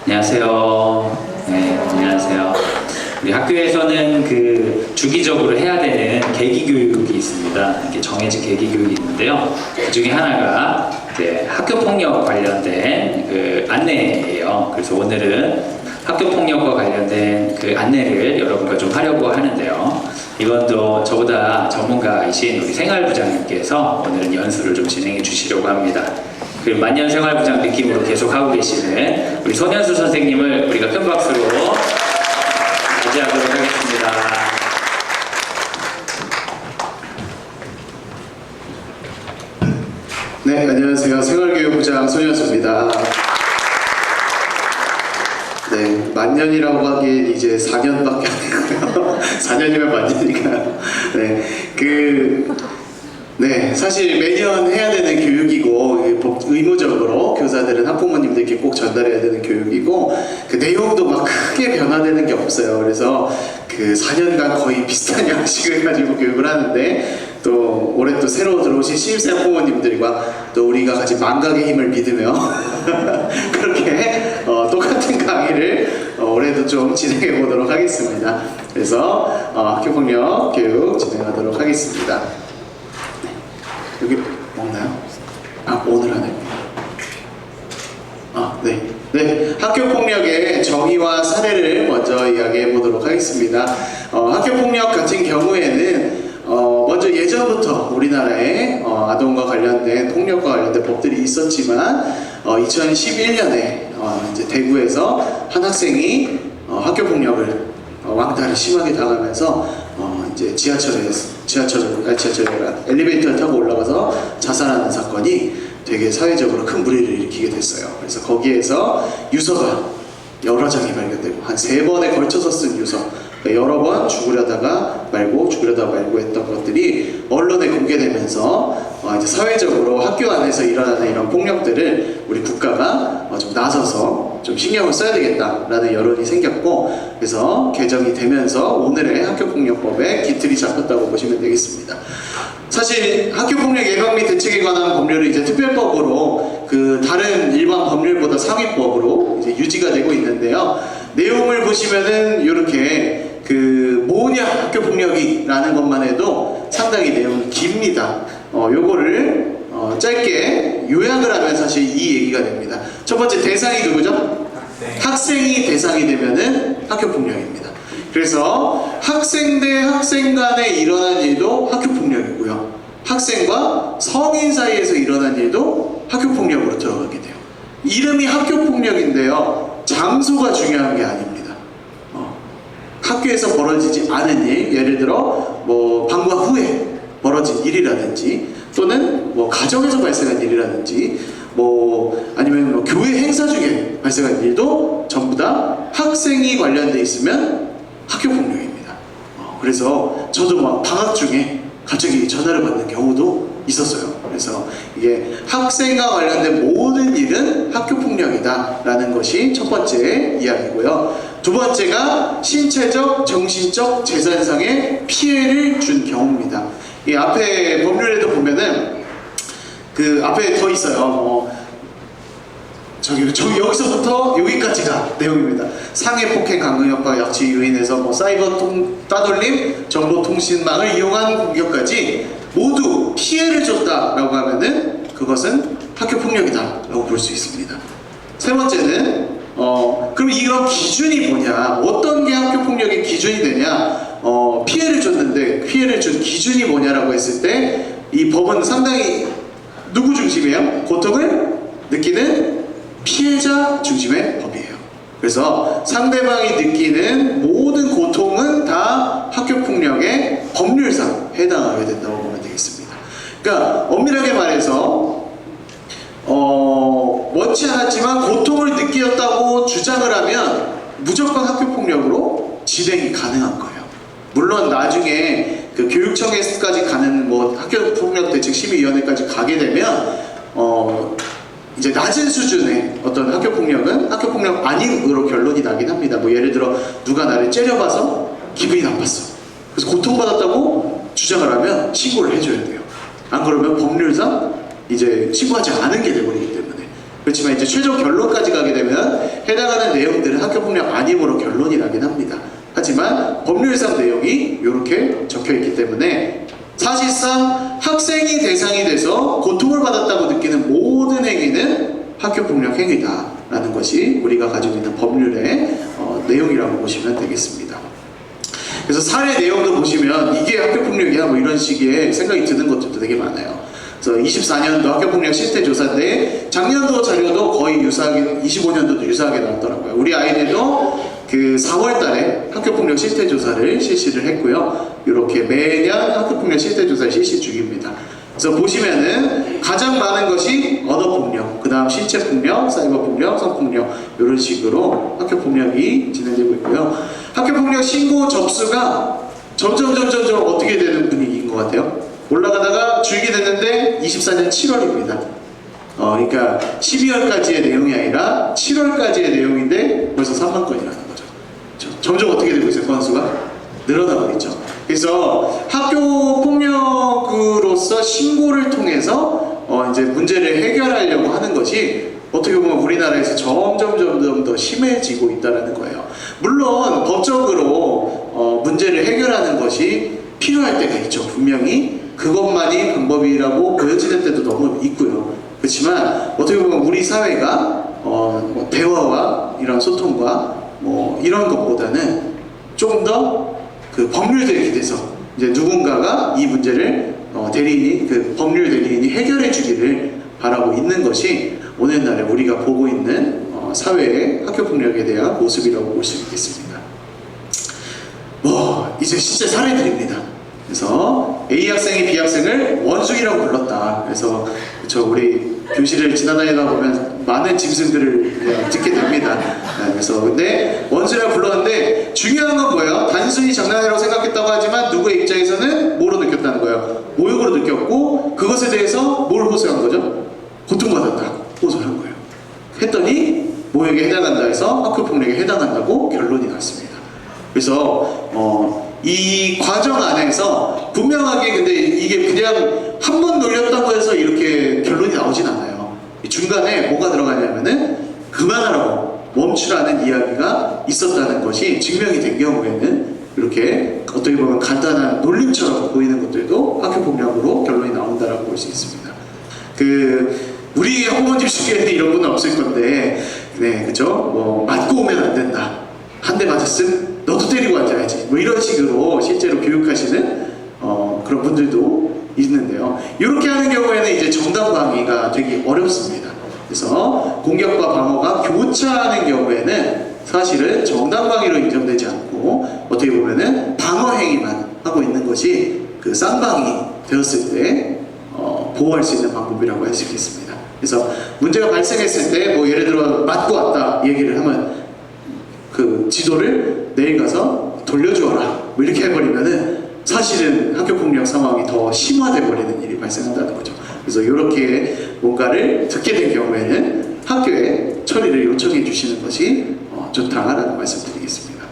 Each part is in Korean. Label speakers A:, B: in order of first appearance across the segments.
A: 안녕하세요. 네, 안녕하세요. 우리 학교에서는 주기적으로 해야 되는 계기 교육이 있습니다. 이렇게 정해진 계기 교육이 있는데요. 그 중에 하나가 학교 폭력 관련된 안내예요. 그래서 오늘은 학교 폭력과 관련된 안내를 여러분과 좀 하려고 하는데요. 이것도 저보다 전문가이신 우리 생활부장님께서 오늘은 연수를 좀 진행해 주시려고 합니다. 그리고 만년생활부장 느낌으로 계속 하고 계시는 우리 손현수 선생님을 우리가 큰 박수로 맞이하도록 하겠습니다.
B: 네, 안녕하세요. 생활교육부장 손현수입니다. 네, 만년이라고 하기엔 이제 4년밖에 안 되고요. 4년이면 만년이니까요. 네, 사실 매년 해야 되는 교육이고 의무적으로 교사들은 학부모님들께 꼭 전달해야 되는 교육이고 그 내용도 막 크게 변화되는 게 없어요. 그래서 4년간 거의 비슷한 양식을 가지고 교육을 하는데 또 올해 또 새로 들어오신 신입생 학부모님들과 또 우리가 같이 망각의 힘을 믿으며 그렇게 똑같은 강의를 올해도 좀 진행해 보도록 하겠습니다. 그래서 학교폭력 교육 진행하도록 하겠습니다. 여기 먹나요? 오늘 하네요. 네. 학교폭력의 정의와 사례를 먼저 이야기해 보도록 하겠습니다. 학교폭력 같은 경우에는 먼저 예전부터 우리나라에 아동과 관련된 폭력과 관련된 법들이 있었지만 2011년에 이제 대구에서 한 학생이 학교폭력을 왕따를 심하게 당하면서 이제 엘리베이터를 타고 올라가서 자살하는 사건이 되게 사회적으로 큰 물의를 일으키게 됐어요. 그래서 거기에서 유서가 여러 장이 발견되고 한 3번에 걸쳐서 쓴 유서, 그러니까 여러 번 죽으려다가 말고 했던 것들이 언론에 공개되면서 이제 사회적으로 학교 안에서 일어나는 이런 폭력들을 우리 국가가 좀 나서서 좀 신경을 써야 되겠다라는 여론이 생겼고, 그래서 개정이 되면서 오늘의 학교폭력법에 기틀이 잡혔다고 보시면 되겠습니다. 사실 학교폭력 예방 및 대책에 관한 법률은 이제 특별법으로 다른 일반 법률보다 상위법으로 이제 유지가 되고 있는데요. 내용을 보시면은 이렇게 뭐냐 학교폭력이라는 것만 해도 상당히 내용이 깁니다. 요거를 짧게 요약을 하면 사실 이 얘기가 됩니다. 첫 번째 대상이 누구죠? 학생이 대상이 되면은 학교폭력입니다. 그래서 학생 대 학생 간에 일어난 일도 학교폭력이고요. 학생과 성인 사이에서 일어난 일도 학교폭력으로 들어가게 돼요. 이름이 학교폭력인데요. 장소가 중요한 게 아닙니다. 학교에서 벌어지지 않은 일, 예를 들어 방과 후에 벌어진 일이라든지 또는 가정에서 발생한 일이라든지 아니면 교회 행사 중에 발생한 일도 전부 다 학생이 관련돼 있으면 학교폭력입니다. 그래서 저도 방학 중에 갑자기 전화를 받는 경우도 있었어요. 그래서 이게 학생과 관련된 모든 일은 학교폭력이다 라는 것이 첫 번째 이야기고요. 두 번째가 신체적, 정신적, 재산상의 피해를 준 경우입니다. 이 앞에 법률에도 보면은 앞에 더 있어요. 여기서부터 여기까지가 내용입니다. 상해, 폭행, 강금협박, 약취, 유인해서 사이버 따돌림, 정보통신망을 이용한 공격까지 모두 피해를 줬다라고 하면은 그것은 학교폭력이다라고 볼 수 있습니다. 세 번째는 그럼 이런 기준이 뭐냐? 어떤 게 학교폭력의 기준이 되냐? 피해를 줬는데 피해를 준 기준이 뭐냐라고 했을 때 이 법은 상당히 누구 중심이에요? 고통을 느끼는 피해자 중심의 법이에요. 그래서 상대방이 느끼는 모든 고통은 다 학교폭력의 법률상 해당하게 된다고 보면 되겠습니다. 그러니까 엄밀하게 말해서 원치 않았지만 고통을 느꼈다고 주장을 하면 무조건 학교폭력으로 진행이 가능한 거예요. 물론 나중에 교육청에까지 가는 학교폭력대책심의위원회까지 가게 되면 이제 낮은 수준의 어떤 학교폭력은 학교폭력 아닌으로 결론이 나긴 합니다. 예를 들어 누가 나를 째려봐서 기분이 나빴어. 그래서 고통받았다고 주장을 하면 신고를 해줘야 돼요. 안 그러면 법률상 이제 신고하지 않은 게 돼버리기 때문에 그렇지만 이제 최종 결론까지 가게 되면 해당하는 내용들은 학교폭력 아님으로 결론이 나긴 합니다. 하지만 법률상 내용이 이렇게 적혀 있기 때문에 사실상 학생이 대상이 돼서 고통을 받았다고 느끼는 모든 행위는 학교폭력 행위다라는 것이 우리가 가지고 있는 법률의 내용이라고 보시면 되겠습니다. 그래서 사례 내용도 보시면 이게 학교폭력이야 뭐 이런 식의 생각이 드는 것들도 되게 많아요. 그래서 24년도 학교폭력 실태조사인데 작년도 자료도 거의 유사하게 25년도도 유사하게 나왔더라고요. 우리 아이들도 그 4월달에 학교폭력 실태조사를 실시를 했고요. 이렇게 매년 학교폭력 실태조사를 실시 중입니다. 그래서 보시면은 가장 많은 것이 언어폭력, 그 다음 신체폭력, 사이버폭력, 성폭력 이런 식으로 학교폭력이 진행되고 있고요. 학교폭력 신고 접수가 점점 어떻게 되는 분위기인 것 같아요? 올라가다가 줄게 됐는데 24년 7월입니다. 그러니까 12월까지의 내용이 아니라 7월까지의 내용인데 벌써 3만 건이라는 거죠. 점점 어떻게 되고 있어요? 건수가 늘어나고 있죠. 그래서 학교 폭력으로서 신고를 통해서 이제 문제를 해결하려고 하는 것이 어떻게 보면 우리나라에서 점점 더 심해지고 있다는 거예요. 물론 법적으로 문제를 해결하는 것이 필요할 때가 있죠. 분명히 그것만이 방법이라고 보여지는 때도 너무 있고요. 그렇지만 어떻게 보면 우리 사회가 뭐 대화와 이런 소통과 뭐 이런 것보다는 좀 더 그 법률들에 기대서 이제 누군가가 이 문제를 대리인이 그 법률 대리인이 해결해 주기를 바라고 있는 것이 오늘날에 우리가 보고 있는 사회의 학교폭력에 대한 모습이라고 볼 수 있겠습니다. 뭐 이제 실제 사례들입니다. 그래서 A 학생이 B 학생을 원숭이라고 불렀다. 그래서 우리 교실을 지나다니다 보면 많은 짐승들을 듣게 됩니다. 그래서 근데 원숭이라고 불렀는데 중요한 건 뭐예요? 단순히 장난이라고 생각했다고 하지만 누구의 입장에서는 뭐로 느꼈다는 거예요? 모욕으로 느꼈고 그것에 대해서 뭘 호소한 거죠? 고통받았다 호소를 한 거예요. 했더니 모욕에 해당한다 해서 학교폭력에 해당한다고 결론이 났습니다. 그래서 이 과정 안에서 분명하게 근데 이게 그냥 한 번 놀렸다고 해서 이렇게 결론이 나오진 않아요. 중간에 뭐가 들어가냐면은 그만하라고 멈추라는 이야기가 있었다는 것이 증명이 된 경우에는 이렇게 어떻게 보면 간단한 놀림처럼 보이는 것들도 학교폭력으로 결론이 나온다라고 볼 수 있습니다. 우리 학부모님 중에는 이런 분은 없을 건데, 네, 그죠? 뭐 맞고 오면 안 된다. 한 대 맞았음 너도 때리고 앉아야지. 뭐 이런 식으로 실제로 교육하시는 그런 분들도 있는데요. 이렇게 하는 경우에는 이제 정당 방위가 되게 어렵습니다. 그래서 공격과 방어가 교차하는 경우에는 사실은 정당 방위로 인정되지 않고 어떻게 보면은 방어 행위만 하고 있는 것이 그 쌍방이 되었을 때 보호할 수 있는 방법이라고 할 수 있겠습니다. 그래서 문제가 발생했을 때 뭐 예를 들어 맞고 왔다 얘기를 하면 그 지도를 내일 가서 돌려주어라 뭐 이렇게 해버리면은 사실은 학교폭력 상황이 더 심화돼 버리는 일이 발생한다는 거죠. 그래서 이렇게 뭔가를 듣게 된 경우에는 학교에 처리를 요청해 주시는 것이 좋다라는 말씀드리겠습니다.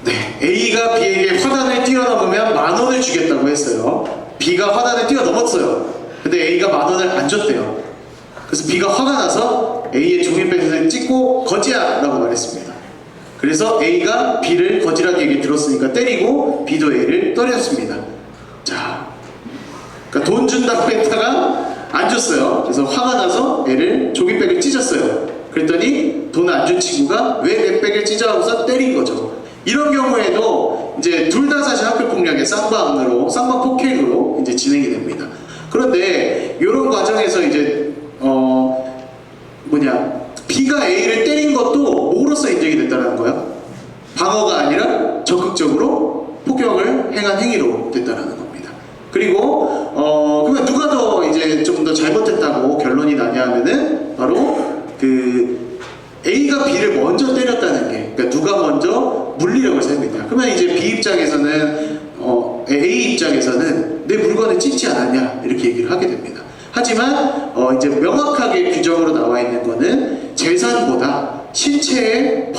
B: 네, A가 B에게 화단을 뛰어넘으면 10,000원을 주겠다고 했어요. B가 화단을 뛰어넘었어요. 근데 A가 10,000원을 안 줬대요. 그래서 B가 화가 나서 A의 종이백을 찍고 거지야 라고 말했습니다. 그래서 A가 B를 거지라는 얘기 들었으니까 때리고 B도 A를 때렸습니다. 자, 그러니까 돈 준다고 했다가 안 줬어요. 그래서 화가 나서 애를 종이백을 찢었어요. 그랬더니 돈 안 준 친구가 왜 내 백을 찢어 하고서 때린 거죠. 이런 경우에도 이제 둘 다 사실 학교폭력의 쌍방 폭행으로 이제 진행이 됩니다. 그런데 이런 과정에서 이제 B가 A를 때린 것도 뭐로서 인정이 됐다는 거예요? 방어가 아니라 적극적으로 폭력을 행한 행위로 됐다는 겁니다. 그리고 그러면 누가 더 이제 좀 더 잘못했다고 결론이 나냐 하면은 바로 그 A가 B를 먼저 때렸다는 게, 그러니까 누가 먼저 물리력을 사용했냐. 그러면 이제 B 입장에서는 A 입장에서는 내 물건을 찢지 않았냐 이렇게 얘기를 하게 됩니다. 하지만 이제 명확하게 규정으로 나와 있는 거는 재산보다 신체의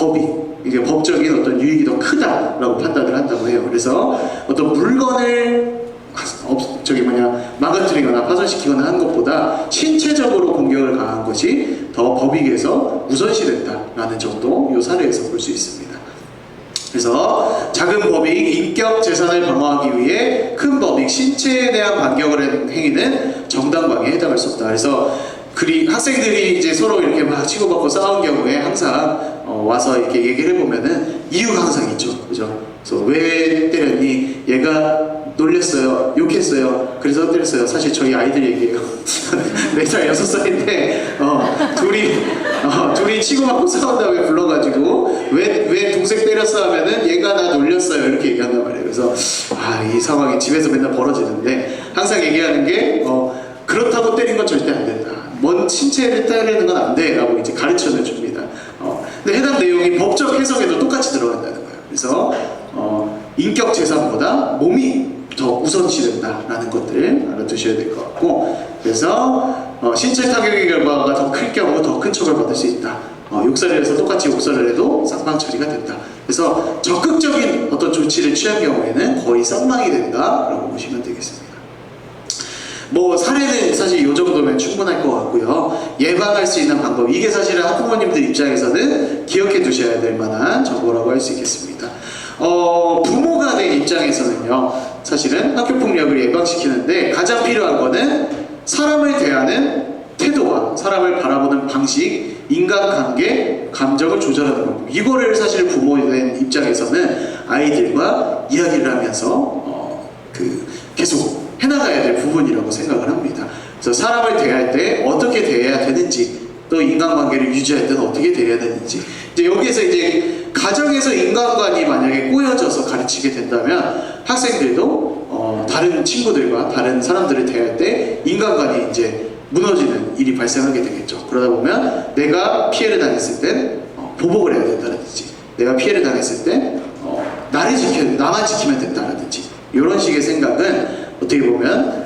B: 이게 법적인 어떤 유익이 더 크다라고 판단을 한다고 해요. 그래서 어떤 물건을 저기 뭐냐 망가뜨리거나 파손시키거나 하는 것보다 신체적으로 공격을 가한 것이 더 법익에서 우선시된다라는 점도 이 사례에서 볼 수 있습니다. 그래서 작은 법익, 인격 재산을 방어하기 위해 큰 법익, 신체에 대한 반격을 하는 행위는 정당방위에 해당할 수 없다. 그래서 학생들이 이제 서로 이렇게 막 치고받고 싸운 경우에 항상 와서 이렇게 얘기를 해보면은 이유가 항상 있죠. 그죠? 그래서 왜 때렸니? 얘가 놀렸어요. 욕했어요. 그래서 때렸어요. 사실 저희 아이들 얘기예요. 4살, 6살인데 둘이 치고받고 싸운 다음에 불러가지고 왜 동생 때렸어 하면은 얘가 나 놀렸어요. 이렇게 얘기한단 말이에요. 그래서 이 상황이 집에서 맨날 벌어지는데 항상 얘기하는 게 그렇다고 때린 건 절대 안 된다. 먼 신체를 때리는 건 안 돼. 라고 이제 가르쳐 줍니다. 근데 해당 내용이 법적 해석에도 똑같이 들어간다는 거예요. 그래서 인격 재산보다 몸이 더 우선시된다라는 것들 알아두셔야 될 것 같고, 그래서 신체 타격의 결과가 더 클 경우 더 큰 처벌받을 수 있다. 욕설을 해서 똑같이 욕설을 해도 쌍방 처리가 된다. 그래서 적극적인 어떤 조치를 취한 경우에는 거의 쌍방이 된다라고 보시면 되겠습니다. 뭐 사례는 사실 이 정도면 충분할 것 같고요. 예방할 수 있는 방법, 이게 사실은 학부모님들 입장에서는 기억해 두셔야 될 만한 정보라고 할 수 있겠습니다. 부모가 된 입장에서는요, 사실은 학교폭력을 예방시키는데 가장 필요한 거는 사람을 대하는 태도와 사람을 바라보는 방식, 인간관계, 감정을 조절하는 방법, 이거를 사실 부모에 된 입장에서는 아이들과 이야기를 하면서 계속 해나가야 될 부분이라고 생각을 합니다. 그래서 사람을 대할 때 어떻게 대해야 되는지, 또 인간관계를 유지할 때는 어떻게 대해야 되는지, 이제 여기에서 이제 가정에서 인간관이 만약에 꼬여져서 가르치게 된다면 학생들도 다른 친구들과 다른 사람들을 대할 때 인간관이 이제 무너지는 일이 발생하게 되겠죠. 그러다 보면 내가 피해를 당했을 땐 보복을 해야 된다든지, 내가 피해를 당했을 때 나만 지키면 된다라든지, 이런 식의 생각은 어떻게 보면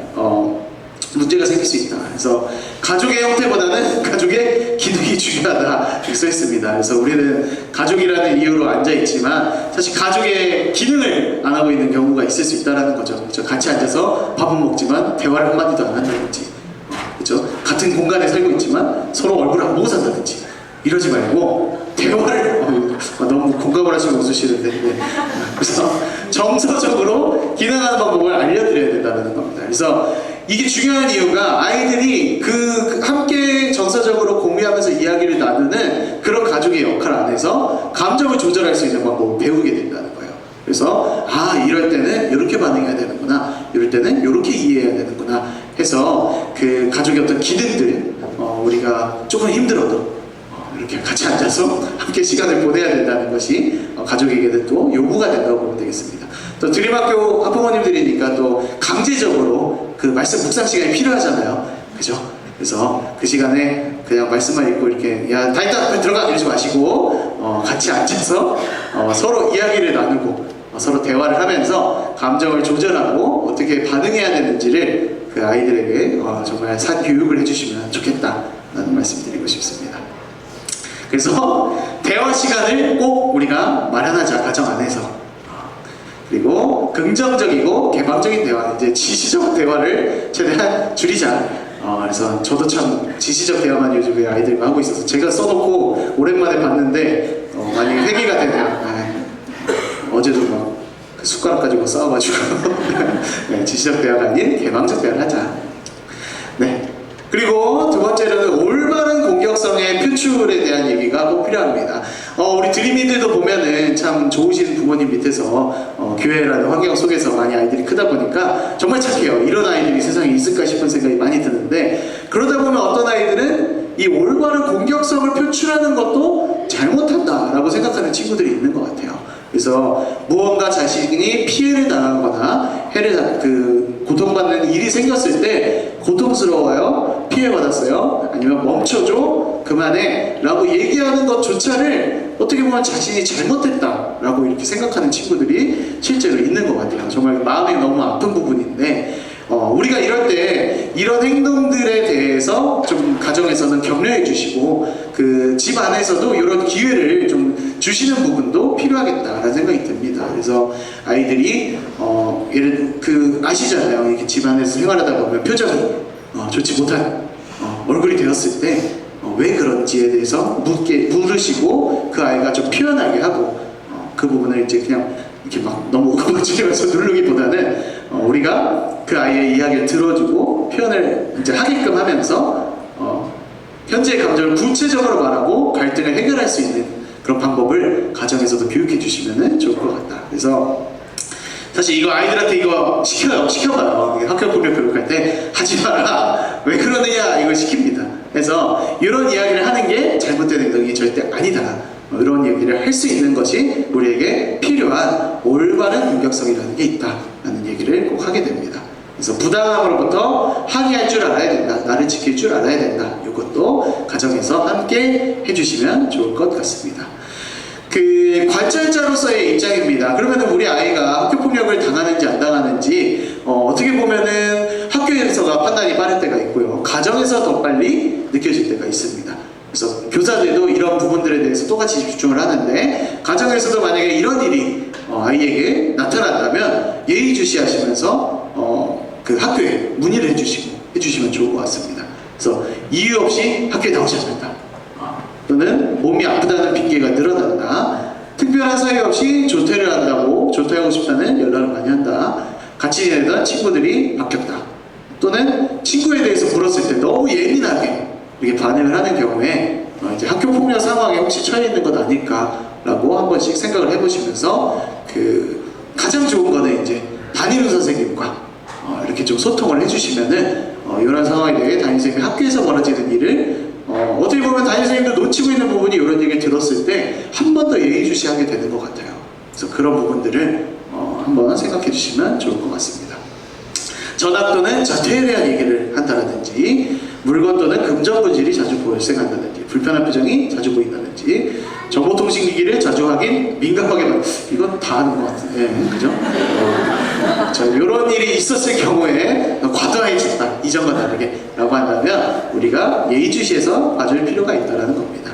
B: 문제가 생길 수 있다. 그래서 가족의 형태보다는 가족의 기능이 중요하다 이렇게 써있습니다. 그래서 우리는 가족이라는 이유로 앉아있지만 사실 가족의 기능을 안 하고 있는 경우가 있을 수 있다는 거죠. 그렇죠? 같이 앉아서 밥은 먹지만 대화를 한마디도 안 한다든지, 그렇죠? 같은 공간에 살고 있지만 서로 얼굴 안 보고 산다든지, 이러지 말고 대화를 너무 공감을 하시고 웃으시는데, 네. 그래서 정서적으로 기능하는 방법을 알려드려야 된다는 겁니다. 그래서 이게 중요한 이유가 아이들이 함께 정서적으로 공유하면서 이야기를 나누는 그런 가족의 역할 안에서 감정을 조절할 수 있는 방법을 배우게 된다는 거예요. 그래서 이럴 때는 이렇게 반응해야 되는구나, 이럴 때는 이렇게 이해해야 되는구나 해서 그 가족의 어떤 기능들, 우리가 조금 힘들어도 이렇게 같이 앉아서 함께 시간을 보내야 된다는 것이 가족에게는 또 요구가 된다고 보면 되겠습니다. 또 드림학교 학부모님들이니까 또 강제적으로 그 말씀 묵상 시간이 필요하잖아요. 그죠? 그래서 그 시간에 그냥 말씀만 읽고 이렇게 야 다 있다 빨리 들어가 이러지 마시고 같이 앉아서 서로 이야기를 나누고 서로 대화를 하면서 감정을 조절하고 어떻게 반응해야 되는지를 그 아이들에게 정말 교육을 해주시면 좋겠다라는 말씀드리고 싶습니다. 그래서 대화 시간을 꼭 우리가 마련하자, 가정 안에서. 그리고 긍정적이고 개방적인 대화, 이제 지시적 대화를 최대한 줄이자. 그래서 저도 참 지시적 대화만 요즘에 아이들과 하고 있어서 제가 써놓고 오랜만에 봤는데 많이 회개가 되네요. 어제도 막 그 숟가락 가지고 싸워가지고 네, 지시적 대화가 아닌 개방적 대화를 하자. 네. 그리고 두 번째로는 올바른 공격성의 표출에 대한 얘기가 꼭 필요합니다. 우리 드림이들도 보면은 참 좋으신 부모님 밑에서 교회라는 환경 속에서 많이 아이들이 크다 보니까 정말 착해요. 이런 아이들이 세상에 있을까 싶은 생각이 많이 드는데, 그러다 보면 어떤 아이들은 이 올바른 공격성을 표출하는 것도 잘못한다라고 생각하는 친구들이 있는 것 같아요. 그래서 무언가 자신이 피해를 당하거나 고통받는 일이 생겼을 때 고통스러워요? 피해받았어요? 아니면 멈춰줘? 그만해? 라고 얘기하는 것조차를 어떻게 보면 자신이 잘못했다 라고 이렇게 생각하는 친구들이 실제로 있는 것 같아요. 정말 마음이 너무 아픈 부분인데, 우리가 이럴 때 이런 행동들에 대해서 좀 가정에서는 격려해 주시고 그 집 안에서도 이런 기회를 좀 주시는 부분도 필요하겠다라는 생각이 듭니다. 그래서 아이들이 예를 아시잖아요. 이렇게 집안에서 생활하다 보면 표정이 좋지 못한 얼굴이 되었을 때 왜 그런지에 대해서 물으시고 그 아이가 좀 표현하게 하고 그 부분을 이제 그냥 이렇게 막 너무 거칠면서 누르기보다는 우리가 그 아이의 이야기를 들어주고 표현을 이제 하게끔 하면서 현재의 감정을 구체적으로 말하고 갈등을 해결할 수 있는 그런 방법을 가정에서도 교육해 주시면 좋을 것 같다. 그래서 사실 이거 아이들한테 이거 시켜봐요. 학교 폭력 교육할 때 하지 마라. 왜 그러느냐 이걸 시킵니다. 그래서 이런 이야기를 하는 게 잘못된 행동이 절대 아니다. 이런 얘기를 할 수 있는 것이 우리에게 필요한 올바른 공격성이라는 게 있다라는 얘기를 꼭 하게 됩니다. 그래서 부당함으로부터 항의할 줄 알아야 된다. 나를 지킬 줄 알아야 된다. 이것도 가정에서 함께 해주시면 좋을 것 같습니다. 관찰자로서의 입장입니다. 그러면은 우리 아이가 학교 폭력을 당하는지 안 당하는지 어떻게 보면은 학교에서가 판단이 빠를 때가 있고요. 가정에서 더 빨리 느껴질 때가 있습니다. 그래서 교사들도 이런 부분들에 대해서 똑같이 집중을 하는데 가정에서도 만약에 이런 일이 아이에게 나타난다면 예의주시하시면서 그 학교에 문의를 해주시면 좋을 것 같습니다. 그래서 이유 없이 학교에 나오지 않는다. 또는 몸이 아프다는 핑계가 늘어난다. 특별한 사유 없이 조퇴를 한다고 조퇴하고 싶다는 연락을 많이 한다. 같이 지내던 친구들이 바뀌었다. 또는 친구에 대해서 물었을 때 너무 예민하게 이렇게 반응을 하는 경우에 이제 학교 폭력 상황에 혹시 처해 있는 것 아닐까라고 한 번씩 생각을 해보시면서 가장 좋은 거는 이제 담임 선생님과 이렇게 좀 소통을 해주시면은 이런 상황에 대해 담임 선생님이 학교에서 벌어지는 일을 어떻게 보면 담임 선생님도 놓치고 있는 부분이 이런 얘기를 들었을 때 한 번 더 예의주시하게 되는 것 같아요. 그래서 그런 부분들을 한번 생각해 주시면 좋을 것 같습니다. 전학 또는 자퇴에 대한 얘기를 한다든지 물건 또는 금전분실이 자주 발생한다든지 불편한 표정이 자주 보인다든지 정보통신기기를 자주 확인, 민감하게 이건 다 하는 것 같은데 그죠? 자, 이런 일이 있었을 경우에 과도해졌다 이전과 다르게 라고 한다면 우리가 예의주시해서 봐줄 필요가 있다는 겁니다.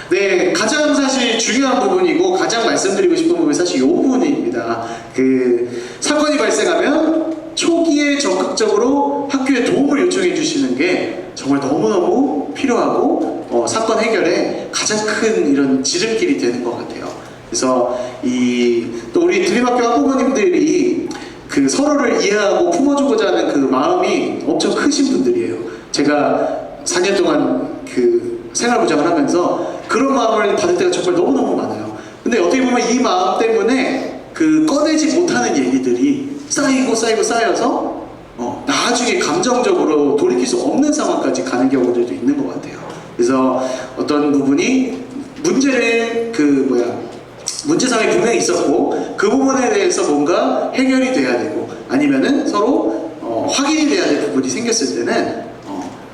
B: 네, 가장 사실 중요한 부분이고 가장 말씀드리고 싶은 부분이 사실 이 부분입니다. 사건이 발생하면 초기에 적극적으로 학교에 도움을 요청해 주시는 게 정말 너무너무 필요하고 사건 해결에 가장 큰 이런 지름길이 되는 것 같아요. 그래서 또 우리 드림학교 학부모님들이 서로를 이해하고 품어주고자 하는 그 마음이 엄청 크신 분들이에요. 제가 4년 동안 생활부장을 하면서 그런 마음을 받을 때가 정말 너무너무 많아요. 근데 어떻게 보면 이 마음 때문에 꺼내지 못하는 얘기들이 쌓여서 나중에 감정적으로 돌이킬 수 없는 상황까지 가는 경우들도 있는 것 같아요. 그래서 어떤 부분이 문제상이 분명히 있었고 그 부분에 대해서 뭔가 해결이 돼야 되고 아니면은 서로 확인이 돼야 될 부분이 생겼을 때는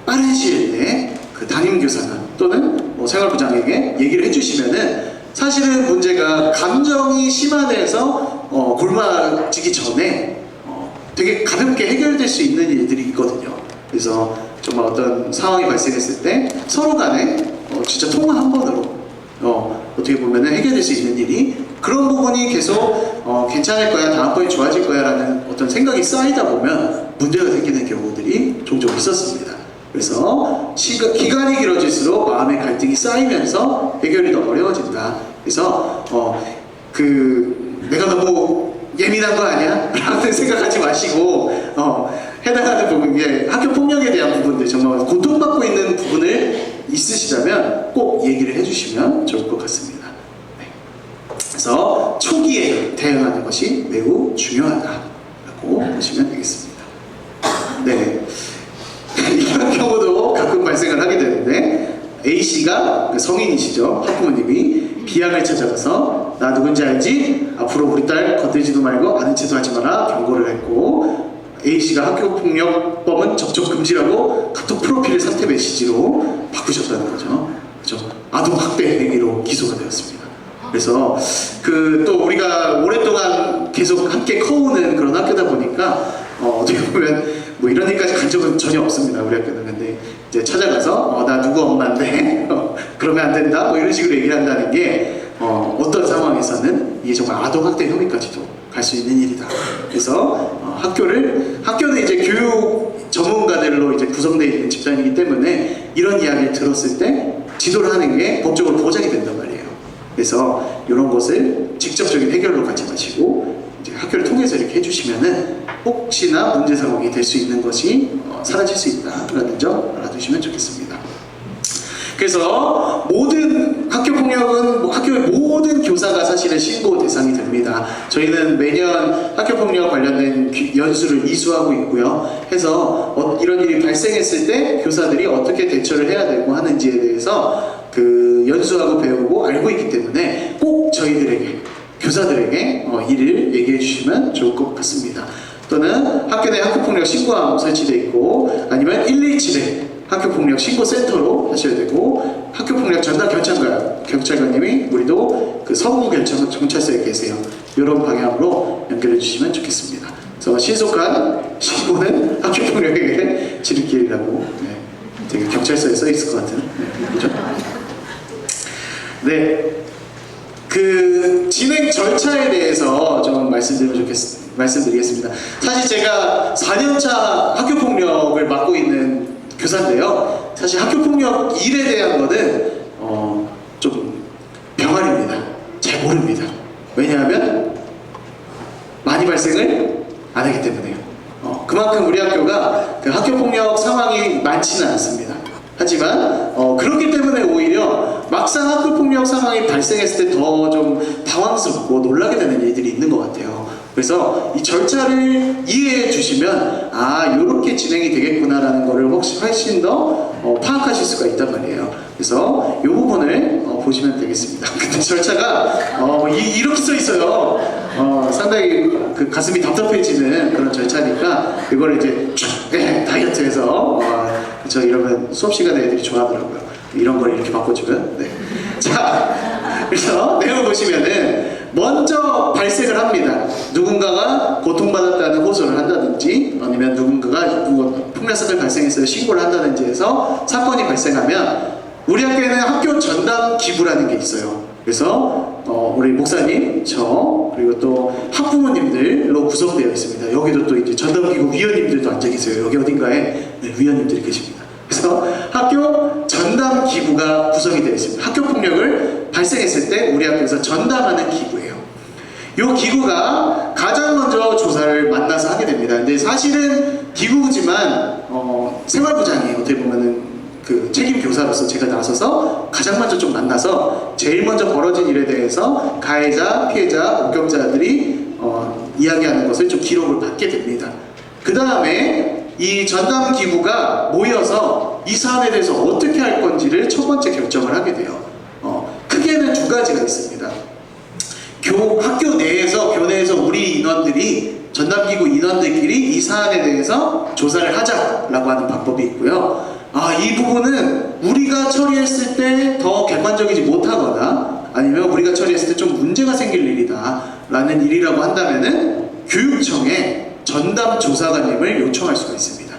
B: 빠른 시일 내에 담임교사나 또는 생활부장에게 얘기를 해주시면은 사실은 문제가 감정이 심화돼서 골마지기 전에 되게 가볍게 해결될 수 있는 일들이 있거든요. 그래서 정말 어떤 상황이 발생했을 때 서로 간에 진짜 통화 한 번으로 어떻게 보면은 해결될 수 있는 일이 그런 부분이 계속 괜찮을 거야, 다음번에 좋아질 거야 라는 어떤 생각이 쌓이다 보면 문제가 생기는 경우들이 종종 있었습니다. 그래서 기간이 길어질수록 마음의 갈등이 쌓이면서 해결이 더 어려워진다. 그래서 내가 너무 예민한 거 아니야? 라는 생각하지 마시고 해당하는 부분, 학교 폭력에 대한 부분들 정말 고통받고 있는 부분을 있으시다면 꼭 얘기를 해주시면 좋을 것 같습니다. 네. 그래서 초기에 대응하는 것이 매우 중요하다라고 보시면 되겠습니다. 네. 이런 경우도 가끔 발생을 하게 되는데 A씨가 성인이시죠. 학부모님이 B양을 찾아가서 나 누군지 알지? 앞으로 우리 딸 건들지도 말고 아는 체도 하지 마라 경고를 했고 A씨가 학교폭력법은 접촉 금지라고 카톡 프로필 사퇴 메시지로 바꾸셨다는 거죠. 그렇죠? 아동 학대 행위로 기소가 되었습니다. 그래서 또 우리가 오랫동안 계속 함께 커오는 그런 학교다 보니까 어떻게 보면 이런 일까지 간 적은 전혀 없습니다. 우리 학교는. 근데 이제 찾아가서 나 누구 엄마인데 그러면 안 된다 이런 식으로 얘기를 한다는 게 어떤 상황에서는 이게 정말 아동학대 혐의까지도 갈 수 있는 일이다. 그래서 학교는 이제 교육 전문가들로 이제 구성되어 있는 집단이기 때문에 이런 이야기를 들었을 때 지도를 하는 게 법적으로 보장이 된단 말이에요. 그래서 이런 것을 직접적인 해결로 가지 마시고 이제 학교를 통해서 이렇게 해주시면은 혹시나 문제 상황이 될 수 있는 것이 사라질 수 있다라는 점 알아두시면 좋겠습니다. 그래서 모든 학교 폭력은 학교의 모든 교사가 사실은 신고 대상이 됩니다. 저희는 매년 학교 폭력 관련된 연수를 이수하고 있고요. 해서 이런 일이 발생했을 때 교사들이 어떻게 대처를 해야 되고 하는지에 대해서 그 연수하고 배우고 알고 있기 때문에 꼭 저희들에게 교사들에게 이를 얘기해 주시면 좋을 것 같습니다. 또는 학교 내 학교폭력 신고함 설치되어 있고 아니면 117에 학교폭력 신고센터로 하셔야 되고 학교폭력 전담 경찰관님이 우리도 그 서구 경찰서에 계세요. 이런 방향으로 연결해 주시면 좋겠습니다. 그래서 신속한 신고는 학교폭력에게 지름길이라고 되게 경찰서에 써 있을 것 같은 그렇죠? 네. 그 진행 절차에 대해서 좀 말씀드리겠습니다. 사실 제가 4년차 학교폭력을 맡고 있는 교사인데요. 사실 학교폭력 일에 대한 거는 좀 병아리입니다. 잘 모릅니다. 왜냐하면 많이 발생을 안 하기 때문에요. 그만큼 우리 학교가 그 학교폭력 상황이 많지는 않습니다. 하지만 그렇기 때문에 오히려 막상 학교폭력 상황이 발생했을 때 더 좀 당황스럽고 놀라게 되는 일들이 있는 것 같아요. 그래서 이 절차를 이해해 주시면 이렇게 진행이 되겠구나라는 거를 훨씬 더 파악하실 수가 있단 말이에요. 그래서 이 부분을 보시면 되겠습니다. 근데 절차가 이렇게 써 있어요. 상당히 그 가슴이 답답해지는 그런 절차니까 이걸 이제 다이어트해서 이러면 수업 시간에 애들이 좋아하더라고요. 이런 걸 이렇게 바꿔주면. 네. 자, 그래서 내용 보시면은 먼저 발생을 합니다. 누군가가 고통받았다는 호소를 한다든지 아니면 누군가가 폭력 사건이 발생했어요 신고를 한다든지 해서 사건이 발생하면 우리 학교에는 학교 전담 기구라는 게 있어요. 그래서 우리 목사님, 저 그리고 또 학부모님들로 구성되어 있습니다. 여기도 또 이제 전담기구 위원님들도 앉아 계세요. 여기 어딘가에 위원님들이 계십니다. 그래서 학교 전담 기구가 구성이 되어 있습니다. 학교 폭력을 발생했을 때 우리 학교에서 전담하는 기구예요. 이 기구가 가장 먼저 조사를 만나서 하게 됩니다. 근데 사실은 기구지만 생활부장이 어떻게 보면은 그 책임 교사로서 제가 나서서 가장 먼저 좀 만나서 제일 먼저 벌어진 일에 대해서 가해자, 피해자, 목격자들이 이야기하는 것을 좀 기록을 받게 됩니다. 그 다음에 이 전담 기구가 모여서 이 사안에 대해서 어떻게 할 건지를 첫 번째 결정을 하게 돼요. 크게는 두 가지가 있습니다. 학교 내에서 교내에서 우리 인원들이 전담기구 인원들끼리 이 사안에 대해서 조사를 하자라고 하는 방법이 있고요. 이 부분은 우리가 처리했을 때 더 객관적이지 못하거나 아니면 우리가 처리했을 때 좀 문제가 생길 일이다 라는 일이라고 한다면은 교육청에 전담 조사관님을 요청할 수가 있습니다.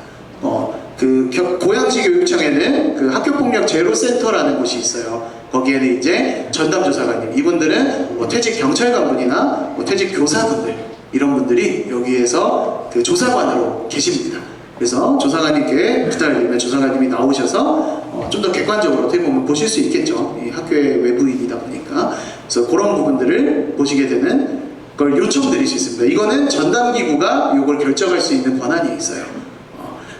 B: 그 고양시 교육청에는 그 학교폭력 제로센터라는 곳이 있어요. 거기에는 이제 전담 조사관님, 이분들은 퇴직 경찰관분이나 퇴직 교사분들 이런 분들이 여기에서 그 조사관으로 계십니다. 그래서 조사관님께 부탁을 드리면 조사관님이 나오셔서 좀 더 객관적으로 어떻게 보면 보실 수 있겠죠. 이 학교의 외부인이다 보니까. 그래서 그런 부분들을 보시게 되는 걸 요청드릴 수 있습니다. 이거는 전담기구가 이걸 결정할 수 있는 권한이 있어요.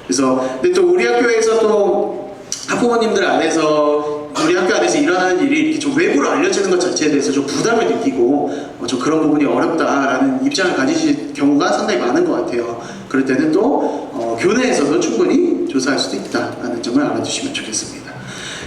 B: 그래서 근데 또 우리 학교에서 또 학부모님들 안에서 우리 학교 안에서 일어나는 일이 이렇게 좀 외부로 알려지는 것 자체에 대해서 좀 부담을 느끼고 좀 그런 부분이 어렵다라는 입장을 가지실 경우가 상당히 많은 것 같아요. 그럴 때는 또 교내에서도 충분히 조사할 수도 있다라는 점을 알아주시면 좋겠습니다.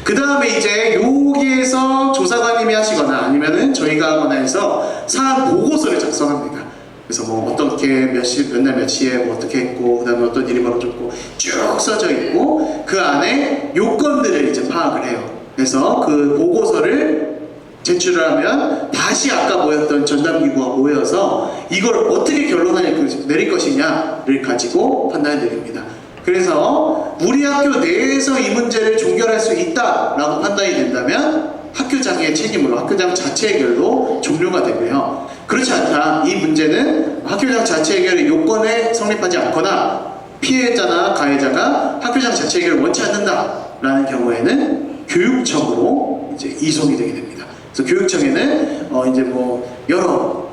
B: 그 다음에 이제 여기에서 조사관님이 하시거나 아니면은 저희가 하거나 해서 사안 보고서를 작성합니다. 그래서 뭐 어떻게 몇 날 몇 시에 뭐 어떻게 했고 그 다음에 어떤 일이 벌어졌고 쭉 써져 있고 그 안에 요건들을 이제 파악을 해요. 그래서 그 보고서를 제출을 하면 다시 아까 모였던 전담기구가 모여서 이걸 어떻게 결론을 내릴 것이냐를 가지고 판단을 내립니다. 그래서 우리 학교 내에서 이 문제를 종결할 수 있다라고 판단이 된다면 학교장의 책임으로 학교장 자체 해결로 종료가 되고요. 그렇지 않다. 이 문제는 학교장 자체 해결의 요건에 성립하지 않거나 피해자나 가해자가 학교장 자체 해결을 원치 않는다라는 경우에는 교육청으로 이제 이송이 되게 됩니다. 그래서 교육청에는 이제 뭐 여러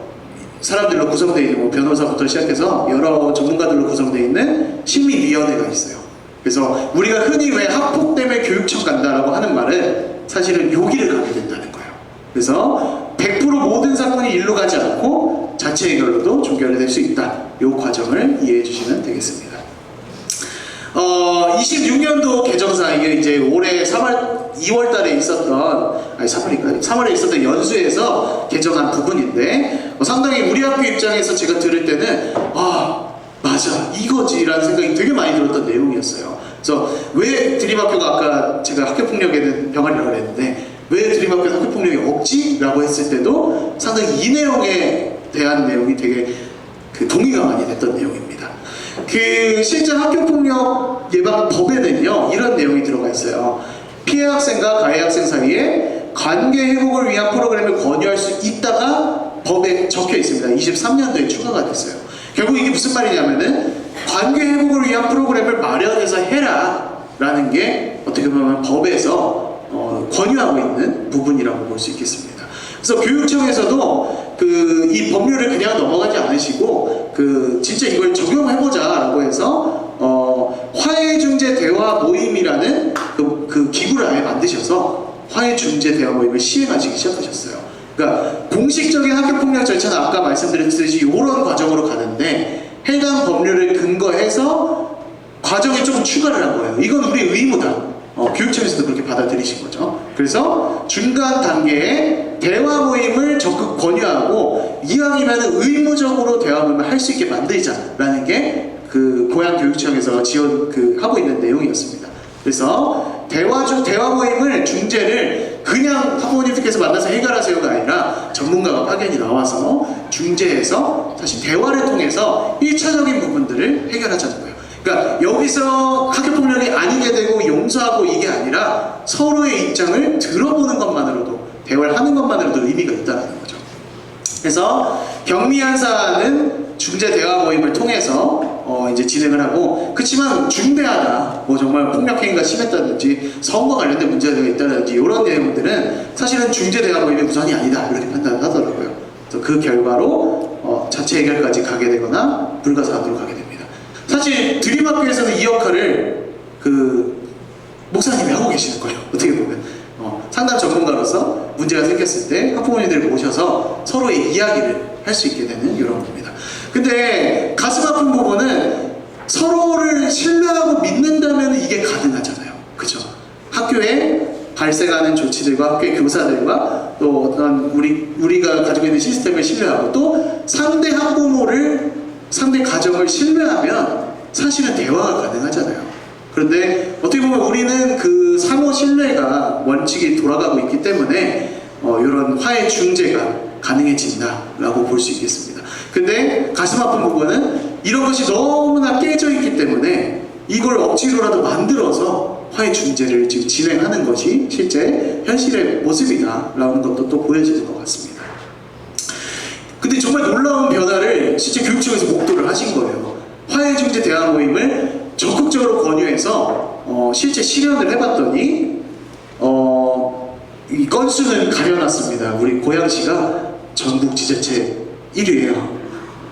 B: 사람들로 구성되어 있는 뭐 변호사부터 시작해서 여러 전문가들로 구성되어 있는 심의위원회가 있어요. 그래서 우리가 흔히 왜 학폭 때문에 교육청 간다라고 하는 말은 사실은 여기를 가게 된다는 거예요. 그래서 100% 모든 사건이 일로 가지 않고 자체 해결로도 종결이 될 수 있다. 이 과정을 이해해 주시면 되겠습니다. 26년도 개정사 이게 이제 올해 2월 달에 있었던 3월에 있었던 연수에서 개정한 부분인데 상당히 우리 학교 입장에서 제가 들을 때는 맞아 이거지라는 생각이 되게 많이 들었던 내용이었어요. 그래서 왜 드림학교가 아까 제가 학교폭력에는 병아리라고 그랬는데 왜 드림학교는 학교폭력이 없지?라고 했을 때도 상당히 이 내용에 대한 내용이 되게 동의가 많이 됐던 내용입니다. 실제 학교폭력 예방법에는요 이런 내용이 들어가 있어요. 피해 학생과 가해 학생 사이에 관계 회복을 위한 프로그램을 권유할 수 있다가 법에 적혀 있습니다. 23년도에 추가가 됐어요. 결국 이게 무슨 말이냐면은 관계 회복을 위한 프로그램을 마련해서 해라 라는 게 어떻게 보면 법에서 권유하고 있는 부분이라고 볼 수 있겠습니다. 그래서 교육청에서도 이 법률을 그냥 넘어가지 않으시고 진짜 이걸 적용해보자 라고 해서 화해중재 대화 모임이라는 그 기구를 아예 만드셔서 화해중재 대화 모임을 시행하시기 시작하셨어요. 그러니까 공식적인 학교폭력 절차는 아까 말씀드렸듯이 이런 과정으로 가는데 해당 법률을 근거해서 과정에 조금 추가를 한 거예요. 이건 우리 의무다. 교육청에서도 그렇게 받아들이신 거죠. 그래서 중간 단계에 대화 모임을 적극 권유하고 이왕이면 의무적으로 대화 모임을 할 수 있게 만들자라는 게 고양 교육청에서 하고 있는 내용이었습니다. 그래서 대화 모임을 중재를 그냥 학부모님들께서 만나서 해결하세요가 아니라 전문가가 파견이 나와서 중재해서 사실 대화를 통해서 1차적인 부분들을 해결하자는 거예요. 그러니까 여기서 학교폭력이 아니게 되고 용서하고 이게 아니라 서로의 입장을 들어보는 것만으로도 대화를 하는 것만으로도 의미가 있다는 거죠. 그래서 경미한 사안은 중재 대화 모임을 통해서 이제 진행을 하고 그렇지만 중대하다 뭐 정말 폭력 행위가 심했다든지 성과 관련된 문제가 있다든지 이런 내용들은 사실은 중재 대화 모임의 우선이 아니다 이렇게 판단을 하더라고요. 그래서 그 결과로 자체 해결까지 가게 되거나 불가사안으로 가게 됩니다. 사실 드림학교에서는 이 역할을 목사님이 하고 계시는 거예요. 어떻게 보면 상담 전문가로서 문제가 생겼을 때 학부모님들을 모셔서 서로의 이야기를 할 수 있게 되는 이런 겁니다. 근데 가슴 아픈 부분은 서로를 신뢰하고 믿는다면 이게 가능하잖아요. 그죠? 학교에 발생하는 조치들과 학교의 교사들과 또 어떤 우리가 가지고 있는 시스템을 신뢰하고 또 상대 학부모를 상대 가정을 신뢰하면 사실은 대화가 가능하잖아요. 그런데 어떻게 보면 우리는 상호 신뢰가 원칙이 돌아가고 있기 때문에 이런 화해 중재가 가능해진다라고 볼 수 있겠습니다. 근데 가슴 아픈 부분은 이런 것이 너무나 깨져 있기 때문에 이걸 억지로라도 만들어서 화해 중재를 지금 진행하는 것이 실제 현실의 모습이다라는 것도 또 보여지는 것 같습니다. 근데 정말 놀라운 변화를 실제 교육청에서 목도를 하신 거예요. 화해중재 대화 모임을 적극적으로 권유해서 실제 실현을 해봤더니 이 건수는 가려놨습니다. 우리 고양시가 전국 지자체 1위예요.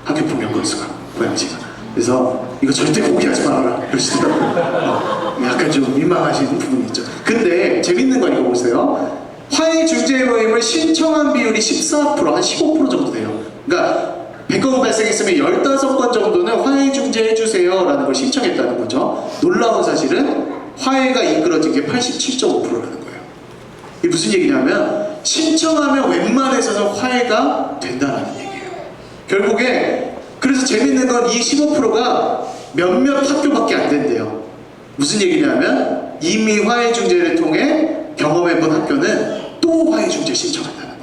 B: 학교폭력 건수가 고양시가. 그래서 이거 절대 포기하지 말아라 그러시더라고요. 약간 좀 민망하신 부분이 있죠. 근데 재밌는 거 이거 보세요. 화해중재 모임을 신청한 비율이 14%, 한 15% 정도 돼요. 그러니까 100건 발생했으면 15건 정도는 화해중재 해주세요 라는 걸 신청했다는 거죠. 놀라운 사실은 화해가 이끌어진 게 87.5%라는 거예요. 이게 무슨 얘기냐면 신청하면 웬만해서는 화해가 된다는 얘기예요. 결국에 그래서 재밌는 건 이 15%가 몇몇 학교밖에 안 된대요. 무슨 얘기냐면 이미 화해중재를 통해 경험해본 학교는 또 화해중재 신청한다는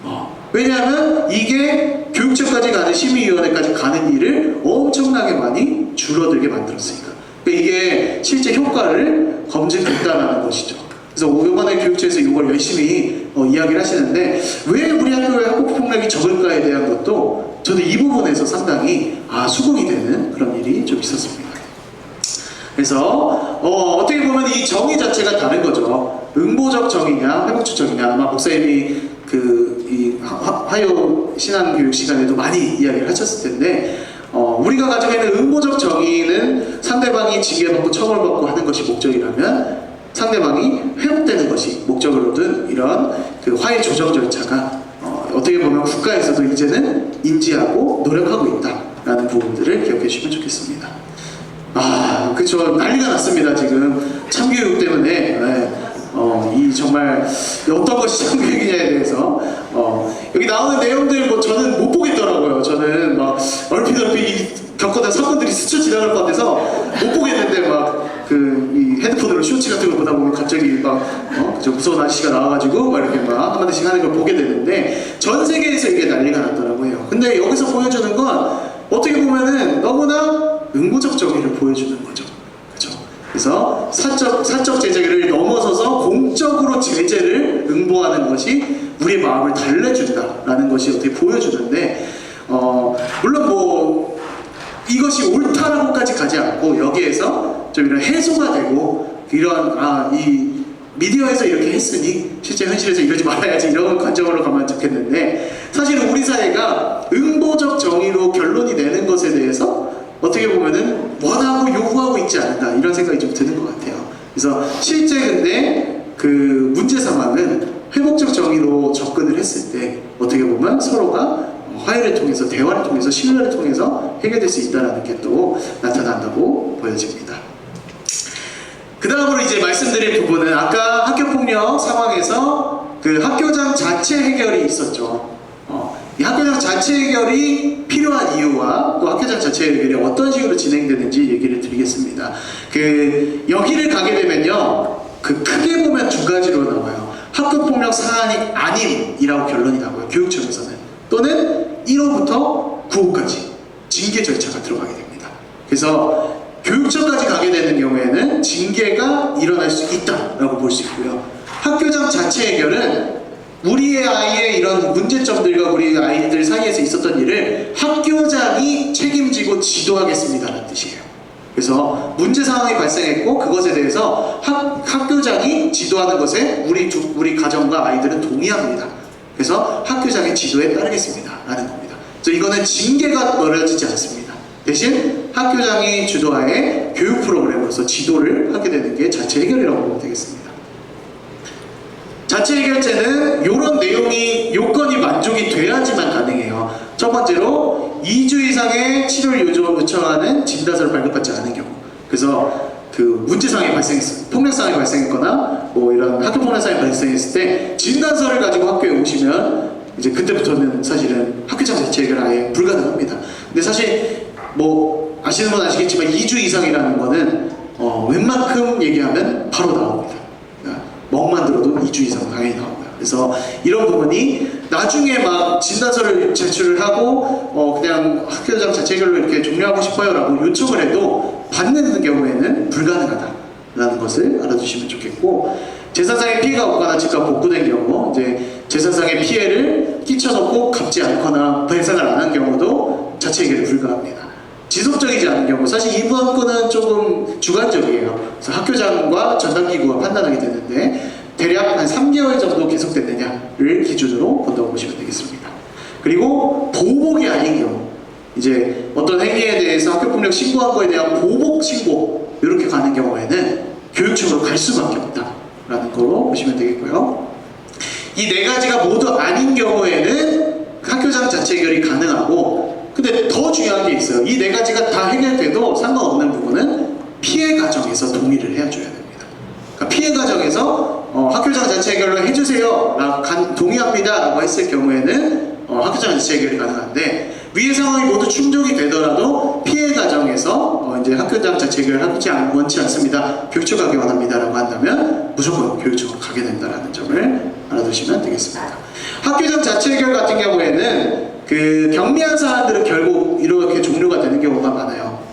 B: 거예요. 왜냐하면 이게 교육청까지 가는 심의위원회까지 가는 일을 엄청나게 많이 줄어들게 만들었으니까. 그러니까 이게 실제 효과를 검증했다는 것이죠. 그래서 이번에 교육처에서 이걸 열심히 이야기를 하시는데 왜 우리 학교에 학교폭력이 적을까에 대한 것도 저도 이 부분에서 상당히 수긍이 되는 그런 일이 좀 있었습니다. 그래서 어떻게 보면 이 정의 자체가 다른 거죠. 응보적 정의냐 회복적 정의냐. 아마 목사님이 이 화요 신앙교육 시간에도 많이 이야기를 하셨을 텐데 우리가 가지고 있는 응보적 정의는 상대방이 징계받고 처벌받고 하는 것이 목적이라면 상대방이 회복되는 것이 목적으로 둔 이런 그 화해 조정 절차가 어떻게 보면 국가에서도 이제는 인지하고 노력하고 있다라는 부분들을 기억해 주시면 좋겠습니다. 그쵸. 난리가 났습니다. 지금 참교육 때문에. 이 정말 어떤 것이 참교육이냐에 대해서 여기 나오는 내용들 뭐 저는 못 보겠더라고요. 저는 막 얼핏 겪어다 사건들이 스쳐 지나갈 것 같아서 못 보겠는데 이 헤드폰으로 쇼츠 같은 거 보다 보면 갑자기 저 무서운 아저씨가 나와가지고 이렇게 한마디씩 하는 걸 보게 되는데 전 세계에서 이게 난리가 났더라고요. 근데 여기서 보여주는 건 어떻게 보면은 너무나 응보적 정의를 보여주는 거죠. 그렇죠? 그래서 사적 제재를 넘어서서 공적으로 제재를 응보하는 것이 우리의 마음을 달래준다라는 것이 어떻게 보여주는데 물론 이것이 옳다라고까지 가지 않고 여기에서 좀 이런 해소가 되고 이런 이 미디어에서 이렇게 했으니 실제 현실에서 이러지 말아야지 이런 관점으로 가면 좋겠는데 사실은 우리 사회가 응보적 정의로 결론이 내는 것에 대해서 어떻게 보면은 원하고 요구하고 있지 않는다 이런 생각이 좀 드는 것 같아요. 그래서 실제 근데 그 문제 상황은 회복적 정의로 접근을 했을 때 어떻게 보면 서로가 화해를 통해서 대화를 통해서 신뢰를 통해서 해결될 수 있다는 게 또 나타난다고 보여집니다. 그 다음으로 이제 말씀드릴 부분은 아까 학교폭력 상황에서 그 학교장 자체 해결이 있었죠. 이 학교장 자체 해결이 필요한 이유와 또 학교장 자체 해결이 어떤 식으로 진행되는지 얘기를 드리겠습니다. 여기를 가게 되면요, 크게 보면 두 가지로 나와요. 학교폭력 사안이 아님이라고 결론이 나고요. 교육청에서는 또는 1호부터 9호까지 징계 절차가 들어가게 됩니다. 그래서 교육청까지 가게 되는 경우에는 징계가 일어날 수 있다라고 볼 수 있고요. 학교장 자체 해결은 우리의 아이의 이런 문제점들과 우리 아이들 사이에서 있었던 일을 학교장이 책임지고 지도하겠습니다라는 뜻이에요. 그래서 문제 상황이 발생했고 그것에 대해서 학교장이 지도하는 것에 우리 가정과 아이들은 동의합니다. 그래서 학교장의 지도에 따르겠습니다 라는 겁니다. 그래서 이거는 징계가 넣어지지 않습니다. 대신 학교장이 주도하에 교육 프로그램으로서 지도를 하게 되는 게 자체 해결이라고 보면 되겠습니다. 자체 해결제는 이런 내용이 요건이 만족이 돼야지만 가능해요. 첫 번째로 2주 이상의 치료를 요청하는 진단서를 발급받지 않은 경우. 그래서 그 문제상황이 발생했어요. 폭력상황이 발생했거나 이런 학교 폭력상황이 발생했을 때 진단서를 가지고 학교에 오시면 이제 그때부터는 사실은 학교장 자체 해결 아예 불가능합니다. 근데 사실 아시는 분 아시겠지만 2주 이상이라는 거는 웬만큼 얘기하면 바로 나옵니다. 멍만 들어도 2주 이상 당연히 나오고요. 그래서 이런 부분이 나중에 진단서를 제출을 하고 그냥 학교장 자체 해결로 이렇게 종료하고 싶어요 라고 요청을 해도 받는 경우에는 불가능하다라는 것을 알아두시면 좋겠고, 재산상의 피해가 없거나 즉각 복구된 경우 이제 재산상의 피해를 끼쳐놓고 갚지 않거나 배상을 안 한 경우도 자체 해결이 불가합니다. 지속적이지 않은 경우, 사실 이번 건은 조금 주관적이에요. 그래서 학교장과 전담기구가 판단하게 되는데 대략 한 3개월 정도 계속됐느냐를 기준으로 본다고 보시면 되겠습니다. 그리고 보복이 아닌 경우, 이제 어떤 행위에 대해서 학교폭력 신고한 거에 대한 보복 신고 이렇게 가는 경우에는 교육청으로 갈 수밖에 없다라는 거로 보시면 되겠고요. 이 네 가지가 모두 아닌 경우에는 학교장 자체 해결이 가능하고, 근데 더 중요한 게 있어요. 이 네 가지가 다 해결돼도 상관없는 부분은 피해 가정에서 동의를 해줘야 됩니다. 그러니까 피해 가정에서 학교장 자체 해결로 해주세요 동의합니다 라고 했을 경우에는 학교장 자체 해결이 가능한데, 위의 상황이 모두 충족이 되더라도 피해 가정에서 이제 학교장 자체 해결을 원치 않습니다, 교육청 가기 원합니다 라고 한다면 무조건 교육청으로 가게 된다는 점을 알아두시면 되겠습니다. 학교장 자체 해결 같은 경우에는 그 경미한 사안들은 결국 이렇게 종료가 되는 경우가 많아요.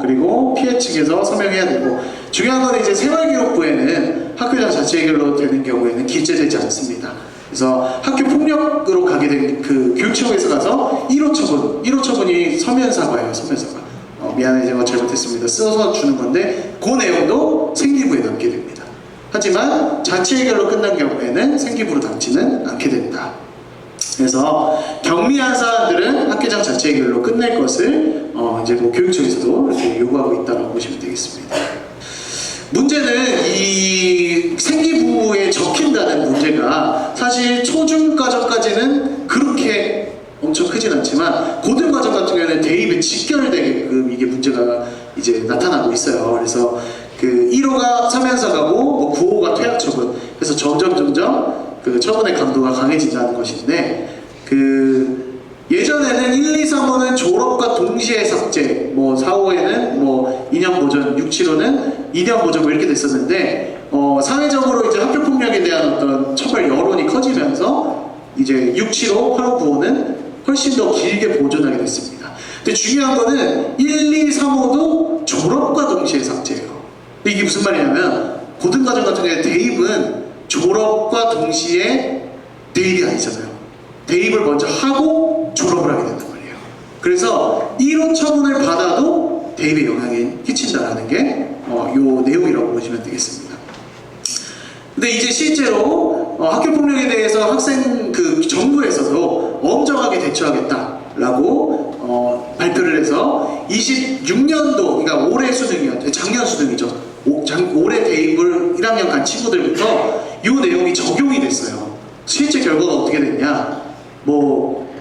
B: 그리고 피해 측에서 서명해야 되고, 중요한 건 이제 생활기록부에는 학교장 자체 해결로 되는 경우에는 기재되지 않습니다. 그래서 학교 폭력으로 가게 된 그 교육청에서 가서 1호 처분, 1호 처분이 서면 사과예요. 서면 사과. 미안해, 제가 잘못했습니다. 써서 주는 건데 그 내용도 생기부에 남게 됩니다. 하지만 자체 해결로 끝난 경우에는 생기부로 남지는 않게 된다. 그래서 경미한 사안들은 학교장 자체 해결로 끝낼 것을 이제 뭐 교육청에서도 이렇게 요구하고 있다고 보시면 되겠습니다. 문제는 이 생기부에 적힌다는 문제가 사실 초중과정까지는 그렇게 엄청 크진 않지만 고등과정 같은 경우에는 대입에 직결되게끔 이게 문제가 이제 나타나고 있어요. 그래서 그 1호가 서면사과고 뭐 9호가 퇴학처분. 그래서 점점 그 처분의 강도가 강해진다는 것인데 그 예전에는 1, 2, 3호는 졸업과 동시에 삭제, 뭐 4, 5에는 뭐 2년 보전, 6, 7호는 2년 보전 뭐 이렇게 됐었는데 사회적으로 이제 학교 폭력에 대한 어떤 처벌 여론이 커지면서 이제 6, 7호, 8호, 9호는 훨씬 더 길게 보존하게 됐습니다. 근데 중요한 거는 1, 2, 3호도 졸업과 동시에 삭제예요. 근데 이게 무슨 말이냐면 고등과정 같은 경우에 대입은 졸업과 동시에 대입이 아니잖아요. 대입을 먼저 하고 졸업을 하게 된단 말이에요. 그래서 1호 처분을 받아도 대입에 영향이 끼친다라는 게 요 내용이라고 보시면 되겠습니다. 근데 이제 실제로 학교 폭력에 대해서 학생 그 정부에서도 엄정하게 대처하겠다라고 발표를 해서 26년도, 그러니까 올해 수능이었죠. 작년 수능이죠. 올해 대입을 1학년 간 친구들부터 이 내용이 적용이 됐어요. 실제 결과가 어떻게 됐냐? 뭐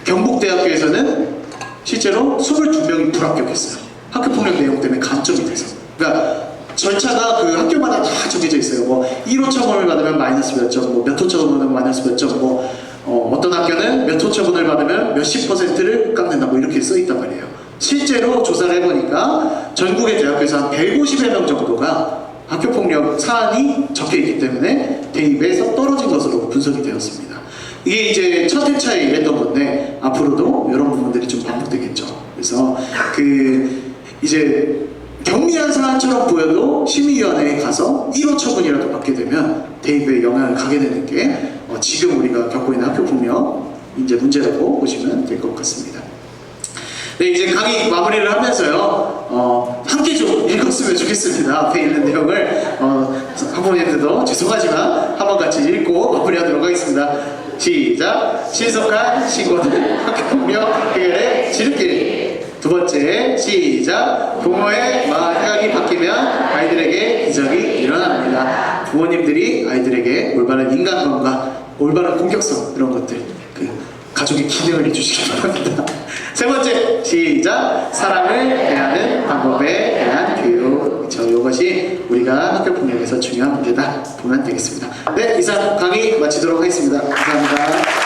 B: 경북대학교에서는 실제로 22명이 불합격했어요. 학교폭력 내용 때문에 감점이 돼서. 그러니까 절차가 그 학교마다 다 정해져 있어요. 뭐 1호 처분을 받으면 마이너스 몇 점, 뭐 몇 호 처분을 받으면 마이너스 몇 점, 뭐 어떤 학교는 몇 호 처분을 받으면 몇십 %를 깎는다, 뭐 이렇게 써 있단 말이에요. 실제로 조사를 해보니까 전국의 대학교에서 한 150여 명 정도가 학교폭력 사안이 적혀있기 때문에 대입에서 떨어진 것으로 분석이 되었습니다. 이게 이제 첫 회차에 이랬던 건데 앞으로도 이런 부분들이 좀 반복되겠죠. 그래서 그 이제 경미한 사안처럼 보여도 심의위원회에 가서 1호 처분이라도 받게 되면 대입에 영향을 가게 되는 게 지금 우리가 겪고 있는 학교폭력 이제 문제라고 보시면 될 것 같습니다. 네, 이제 강의 마무리를 하면서요, 함께 좀 읽었으면 좋겠습니다. 앞에 있는 내용을, 학부모님들도 죄송하지만 한번 같이 읽고 마무리하도록 하겠습니다. 시작! 신속한 신고는 학교폭력 해결의 지름길. 두 번째, 시작! 부모의 생각이 바뀌면 아이들에게 기적이 일어납니다. 부모님들이 아이들에게 올바른 인간관과 올바른 공격성, 이런 것들, 그 가족의 기능을 해주시기 바랍니다. 세 번째, 시작! 사랑을 대하는 방법에 대한 교육. 이것이 우리가 학교 폭력에서 중요한 문제다 보면 되겠습니다. 네, 이상 강의 마치도록 하겠습니다. 감사합니다.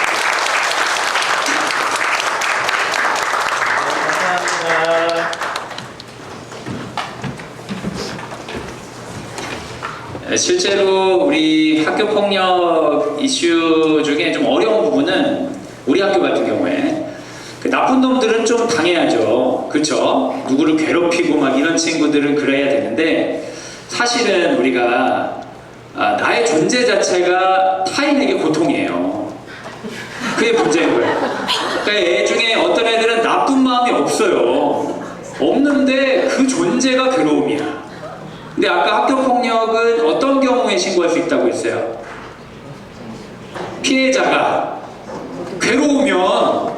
A: 실제로 우리 학교 폭력 이슈 중에 좀 어려운 부분은 우리 학교 같은 경우에 그 나쁜 놈들은 좀 당해야죠. 그렇죠? 누구를 괴롭히고 막 이런 친구들은 그래야 되는데 사실은 우리가 나의 존재 자체가 타인에게 고통이에요. 그게 문제인 거예요. 그러니까 애 중에 어떤 애들은 나쁜 마음이 없어요. 없는데 그 존재가 괴로움이야. 근데 아까 학교폭력은 어떤 경우에 신고할 수 있다고 했어요? 피해자가 괴로우면,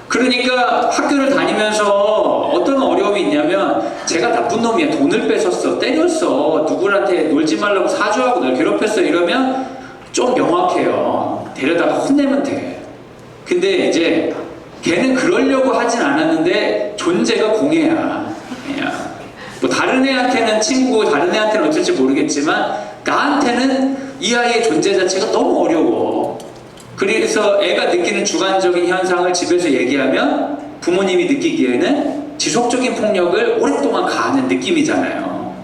A: 그러니까 학교를 다니면서 어떤 어려움이 있냐면 제가 나쁜 놈이야, 돈을 뺏었어, 때렸어, 누구한테 놀지 말라고 사주하고 널 괴롭혔어, 이러면 좀 명확해요. 데려다가 혼내면 돼. 근데 이제 걔는 그러려고 하진 않았는데 존재가 공해야. 뭐 다른 애한테는 친구, 다른 애한테는 어쩔지 모르겠지만 나한테는 이 아이의 존재 자체가 너무 어려워. 그래서 애가 느끼는 주관적인 현상을 집에서 얘기하면 부모님이 느끼기에는 지속적인 폭력을 오랫동안 가하는 느낌이잖아요.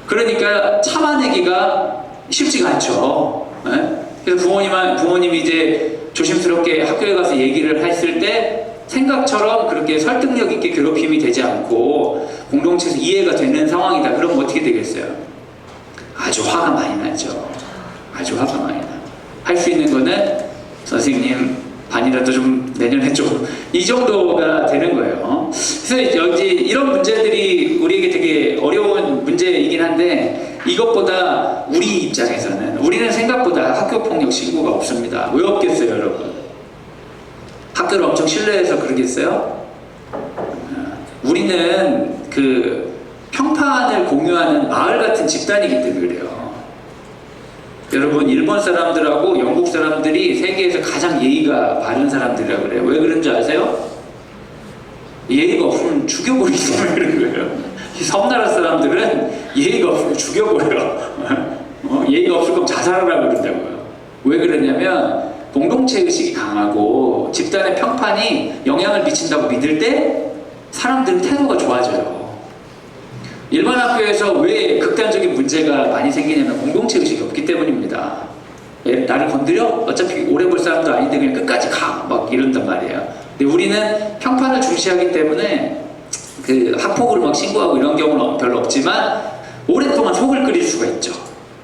A: 그러니까 참아내기가 쉽지가 않죠. 그래서 부모님이 이제 조심스럽게 학교에 가서 얘기를 했을 때 생각처럼 그렇게 설득력 있게 괴롭힘이 되지 않고 공동체에서 이해가 되는 상황이다. 그러면 어떻게 되겠어요? 아주 화가 많이 나죠. 아주 화가 많이 나. 할 수 있는 거는 선생님 반이라도 좀 내년에 좀 이 정도가 되는 거예요. 그래서 여기 이런 문제들이 우리에게 되게 어려운 문제이긴 한데 이것보다 우리 입장에서는 우리는 생각보다 학교 폭력 신고가 없습니다. 왜 없겠어요, 여러분? 학교를 엄청 신뢰해서 그러겠어요? 우리는 그 평판을 공유하는 마을 같은 집단이기 때문에 그래요. 여러분, 일본 사람들하고 영국 사람들이 세계에서 가장 예의가 바른 사람들이라고 그래요. 왜 그런지 아세요? 예의가 없으면 죽여버리기 때문에 그런 거예요. 이 섬나라 사람들은 예의가 없으면 죽여버려요. 예의가 없을 거면 자살하라고 그런다고요. 왜 그러냐면 공동체 의식이 강하고 집단의 평판이 영향을 미친다고 믿을 때 사람들은 태도가 좋아져요. 일반 학교에서 왜 극단적인 문제가 많이 생기냐면 공동체 의식이 없기 때문입니다. 나를 건드려? 어차피 오래 볼 사람도 아닌데 그냥 끝까지 가! 막 이런단 말이에요. 근데 우리는 평판을 중시하기 때문에 그 학폭을 막 신고하고 이런 경우는 별로 없지만 오랫동안 속을 끓일 수가 있죠.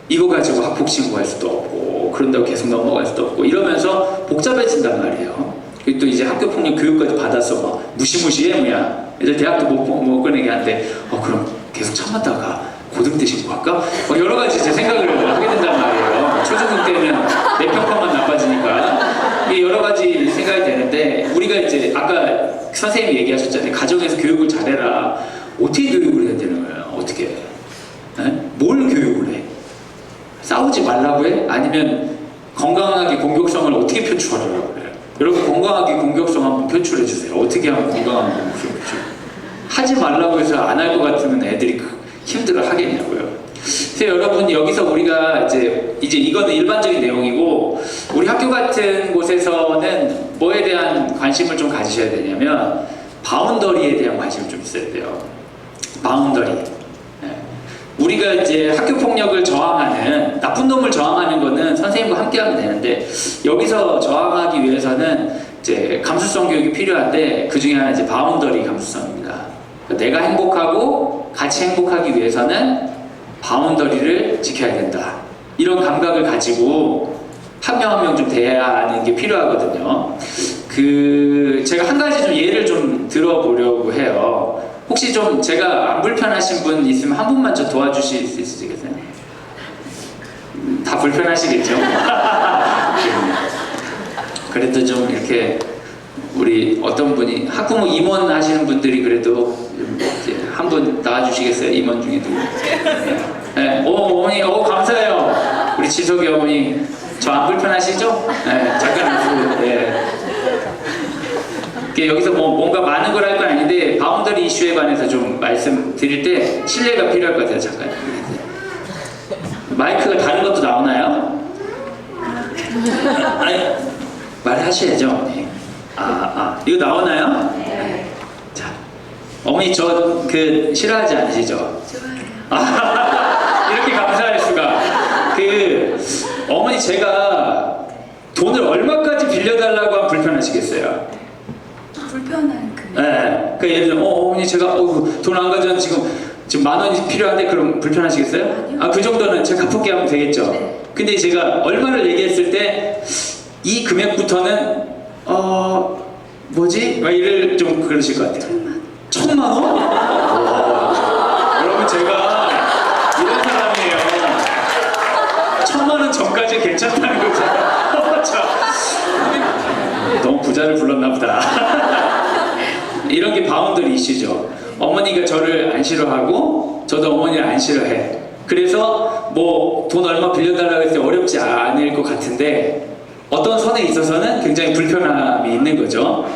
A: 이거 가지고 학폭 신고할 수도 없고 그런다고 계속 넘어갈 수도 없고 이러면서 복잡해진단 말이에요. 그리고 또 이제 학교폭력 교육까지 받아서 막 무시무시해 뭐야. 이제 대학도 못 꺼내게 한데 그럼 계속 참았다가 고등 때 신고할까? 여러 가지 제 생각을 하게 된단 말이에요. 초중등 때는 내 평판만 나빠지니까 이게 여러 가지 생각이 되는데 우리가 이제 아까 선생님이 얘기하셨잖아요. 가정에서 교육을 잘해라. 어떻게 교육을 해야 되는 거예요? 어떻게? 뭘 교육을 해? 싸우지 말라고 해? 아니면 건강하게 공격성을 어떻게 표출하라고 그래요? 여러분 건강하게 공격성 한번 표출해 주세요. 어떻게 하면 건강한 공격성 표출? 하지 말라고 해서 안 할 것 같으면 애들이 힘들어 하겠냐고요. 그래서 여러분 여기서 우리가 이제 이거는 일반적인 내용이고 우리 학교 같은 곳에서는 뭐에 대한 관심을 좀 가지셔야 되냐면 바운더리에 대한 관심이 좀 있어야 돼요. 바운더리. 우리가 이제 학교 폭력을 저항하는 나쁜 놈을 저항하는 거는 선생님과 함께 하면 되는데 여기서 저항하기 위해서는 이제 감수성 교육이 필요한데 그 중에 하나 이제 바운더리 감수성입니다. 내가 행복하고 같이 행복하기 위해서는 바운더리를 지켜야 된다. 이런 감각을 가지고 한 명 한 명 좀 대해야 하는 게 필요하거든요. 제가 한 가지 좀 예를 좀 들어보려고 해요. 혹시 좀 제가 안 불편하신 분 있으면 한 분만 좀 도와주실 수 있으시겠어요? 다 불편하시겠죠? 그래도 좀 이렇게 우리 어떤 분이 학부모 임원 하시는 분들이 그래도 한 분 나와주시겠어요? 임원 중에 누구? 네. 어머니, 감사해요. 우리 지석이 어머니, 저 안 불편하시죠? 네, 잠깐 앞으로. 네. 여기서 뭔가 많은 걸 할 건 아닌데 바운더리 이슈에 관해서 좀 말씀드릴 때 신뢰가 필요할 것 같아요. 잠깐. 마이크가 다른 것도 나오나요? 아니, 말하셔야죠, 어머니. 이거 나오나요? 네. 자, 어머니 저 싫어하지 않으시죠? 좋아요. 이렇게 감사할 수가. 어머니 제가 돈을 얼마까지 빌려달라고 하면 불편하시겠어요?
C: 불편한 금액.
A: 네. 예를 들면 어머니 제가 돈 안 가져온 지금 10,000원이 필요한데 그럼 불편하시겠어요?
C: 아니요.
A: 그 정도는 제가 갚을게 하면 되겠죠.
C: 네.
A: 근데 제가 얼마를 얘기했을 때 이 금액부터는 뭐지? 막 이를 좀 그러실 것 같아요. 1,000만 원? 여러분 제가 이런 사람이에요. 1,000만 원 전까지 괜찮다는 거죠. 너무 부자를 불렀나 보다. 이런 게 바운더리 이슈죠. 어머니가 저를 안 싫어하고 저도 어머니를 안 싫어해. 그래서 돈 얼마 빌려달라고 했을 때 어렵지 않을 것 같은데 어떤 선에 있어서는 굉장히 불편함이 있는 거죠.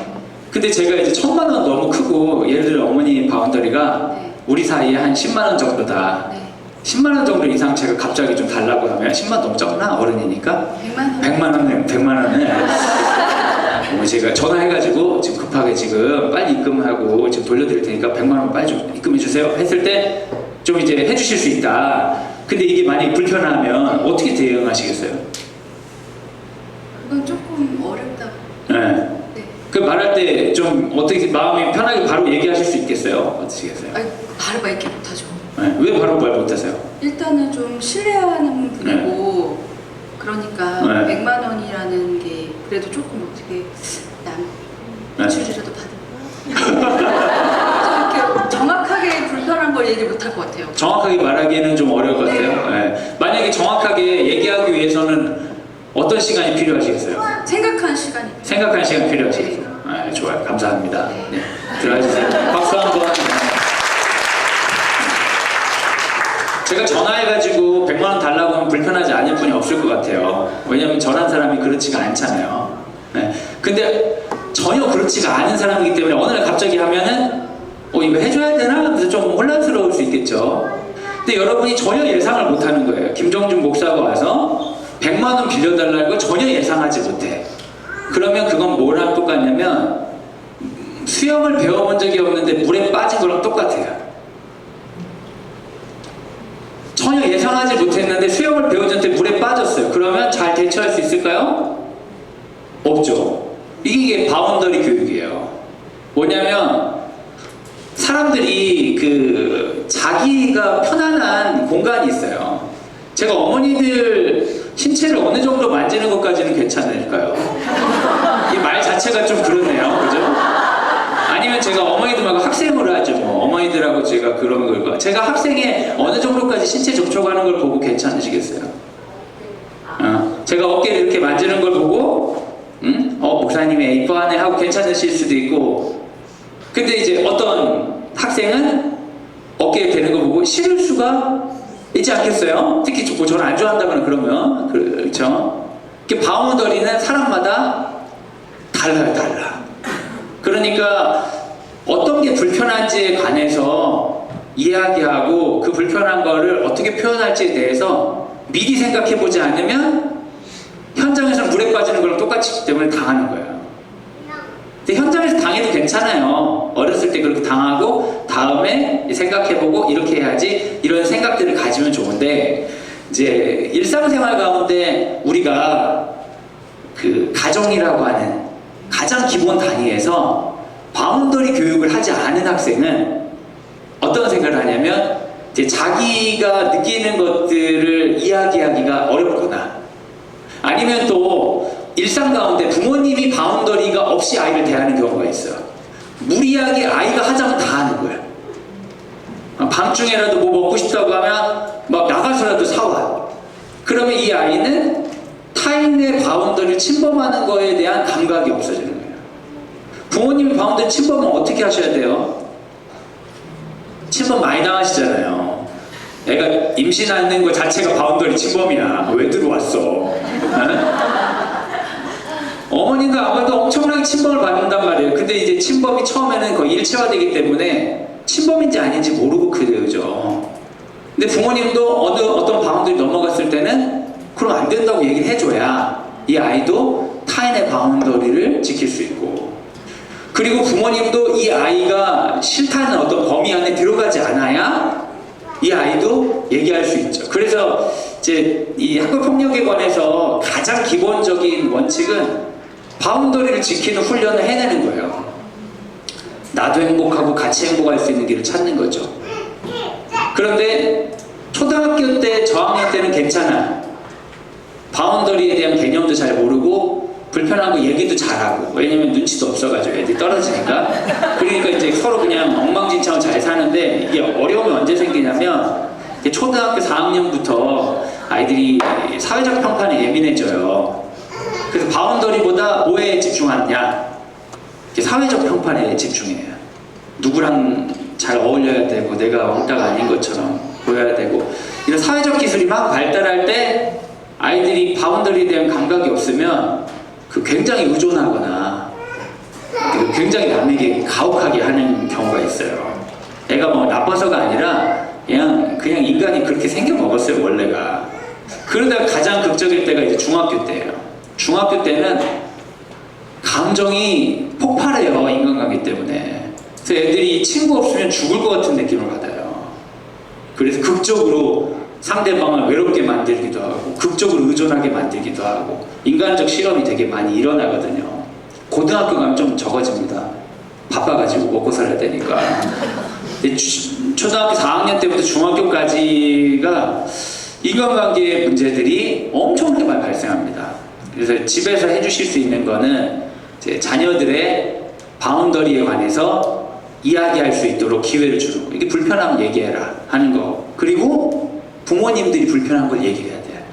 A: 근데 제가 이제 1,000만 원 너무 크고 예를 들어 어머니 바운더리가
C: 네.
A: 우리 사이에 한 10만 원 정도다.
C: 네.
A: 10만 원 정도 이상 제가 갑자기 좀 달라고 하면 10만 원 너무 적나? 어른이니까?
C: 100만 원.
A: 100만 원을 제가 전화해가지고 지금 급하게 지금 빨리 입금하고 지금 돌려드릴 테니까 100만 원 빨리 좀 입금해 주세요 했을 때 좀 이제 해주실 수 있다. 근데 이게 만약에 불편하면 어떻게 대응하시겠어요?
C: 그건 조금 어렵다고.
A: 네.
C: 네.
A: 그 말할 때 좀 어떻게 마음이 편하게 바로 얘기하실 수 있겠어요? 어떠시겠어요?
C: 바로 막 이렇게 못하죠.
A: 네. 왜 바로 말 못하세요?
C: 일단은 좀 신뢰하는 분이고 그러니까
A: 네.
C: 100만 원이라는 게 그래도 조금 어떻게 남
A: 네.
C: 대출이라도 받을까? 좀 이렇게 정확하게 불편한 걸 얘기 못 할 것 같아요.
A: 정확하게 말하기에는 좀 어려울 것 같아요. 네. 만약에 정확하게 얘기하기 위해서는 어떤 시간이 필요하시겠어요?
C: 생각한 시간이
A: 생각하는 시간 필요하시겠어요? 네, 좋아요. 감사합니다. 네. 들어가주세요. 박수 한번. 제가 전화해가지고 100만 원 달라고 하면 불편하지 않을 분이 없을 것 같아요. 왜냐면 전화한 사람이 그렇지가 않잖아요. 네. 근데 전혀 그렇지가 않은 사람이기 때문에 어느 날 갑자기 하면은 이거 해줘야 되나? 하면서 좀 혼란스러울 수 있겠죠. 근데 여러분이 전혀 예상을 못하는 거예요. 김정준 목사가 와서 100만 원 빌려달라는 걸 전혀 예상하지 못해. 그러면 그건 뭐랑 똑같냐면 수영을 배워본 적이 없는데 물에 빠진 거랑 똑같아요. 전혀 예상하지 못했는데 수영을 배우는데 물에 빠졌어요. 그러면 잘 대처할 수 있을까요? 없죠. 이게 바운더리 교육이에요. 뭐냐면 사람들이 자기가 편안한 공간이 있어요. 제가 어머니들 신체를 어느 정도 만지는 것까지는 괜찮을까요? 이 말 자체가 좀 그렇네요. 그죠? 아니면 제가 어머니들하고 학생으로 하죠. 뭐 어머니들하고 제가 그런 걸 제가 학생의 어느 정도까지 신체 접촉하는 걸 보고 괜찮으시겠어요? 제가 어깨를 이렇게 만지는 걸 보고 목사님이 이뻐하네 하고 괜찮으실 수도 있고, 근데 이제 어떤 학생은 어깨에 대는 거 보고 싫을 수가 있지 않겠어요? 특히 저는 안 좋아한다거나 그러면 그렇죠? 바운더리는 사람마다 달라. 그러니까 어떤 게 불편한지에 관해서 이야기하고 그 불편한 거를 어떻게 표현할지에 대해서 미리 생각해보지 않으면 현장에서 물에 빠지는 거랑 똑같기 때문에 당하는 거예요. 근데 현장에서 당해도 괜찮아요. 어렸을 때 그렇게 당하고 다음에 생각해보고 이렇게 해야지 이런 생각들을 가지면 좋은데, 이제 일상생활 가운데 우리가 가정이라고 하는 가장 기본 단위에서 바운더리 교육을 하지 않은 학생은 어떤 생각을 하냐면 이제 자기가 느끼는 것들을 이야기하기가 어렵거나, 아니면 또 일상 가운데 부모님이 바운더리가 없이 아이를 대하는 경우가 있어요. 무리하게 아이가 하자면 다 하는 거예요. 밤중에라도 뭐 먹고 싶다고 하면 막 나가서라도 사와. 그러면 이 아이는 타인의 바운더리를 침범하는 거에 대한 감각이 없어지는 거예요. 부모님이 바운더리 침범은 어떻게 하셔야 돼요? 침범 많이 당하시잖아요. 애가 임신하는 거 자체가 바운더리 침범이야. 왜 들어왔어? 어머니가 아무래도 엄청나게 침범을 받는단 말이에요. 근데 이제 침범이 처음에는 거의 일체화되기 때문에 침범인지 아닌지 모르고 그러죠. 근데 부모님도 어떤 바운더리 넘어갔을 때는 그럼 안 된다고 얘기를 해줘야 이 아이도 타인의 바운더리를 지킬 수 있고, 그리고 부모님도 이 아이가 싫다는 어떤 범위 안에 들어가지 않아야 이 아이도 얘기할 수 있죠. 그래서 이제 이 학교 폭력에 관해서 가장 기본적인 원칙은 바운더리를 지키는 훈련을 해내는 거예요. 나도 행복하고 같이 행복할 수 있는 길을 찾는 거죠. 그런데 초등학교 때, 저학년 때는 괜찮아. 바운더리에 대한 개념도 잘 모르고 불편한 거 얘기도 잘하고, 왜냐면 눈치도 없어가지고 애들이 떨어지니까. 그러니까 이제 서로 그냥 엉망진창으로 잘 사는데, 이게 어려움이 언제 생기냐면 초등학교 4학년부터 아이들이 사회적 평판에 예민해져요. 그래서 바운더리보다 뭐에 집중하느냐? 사회적 평판에 집중해요. 누구랑 잘 어울려야 되고 내가 왕따가 아닌 것처럼 보여야 되고, 이런 사회적 기술이 막 발달할 때 아이들이 바운더리에 대한 감각이 없으면 굉장히 의존하거나 굉장히 남에게 가혹하게 하는 경우가 있어요. 애가 뭐 나빠서가 아니라 그냥 인간이 그렇게 생겨 먹었어요, 원래가. 그러다가 가장 극적일 때가 이제 중학교 때예요. 중학교 때는 감정이 폭발해요, 인간관계 때문에. 그래서 애들이 친구 없으면 죽을 것 같은 느낌을 받아요. 그래서 극적으로 상대방을 외롭게 만들기도 하고 극적으로 의존하게 만들기도 하고 인간적 실험이 되게 많이 일어나거든요. 고등학교 가면 좀 적어집니다. 바빠가지고 먹고 살아야 되니까. 초등학교 4학년 때부터 중학교까지가 인간관계 문제들이 엄청나게 많이 발생합니다. 그래서 집에서 해주실 수 있는 거는 이제 자녀들의 바운더리에 관해서 이야기할 수 있도록 기회를 주는 거. 이게 불편하면 얘기해라 하는 거. 그리고 부모님들이 불편한 걸 얘기해야 돼.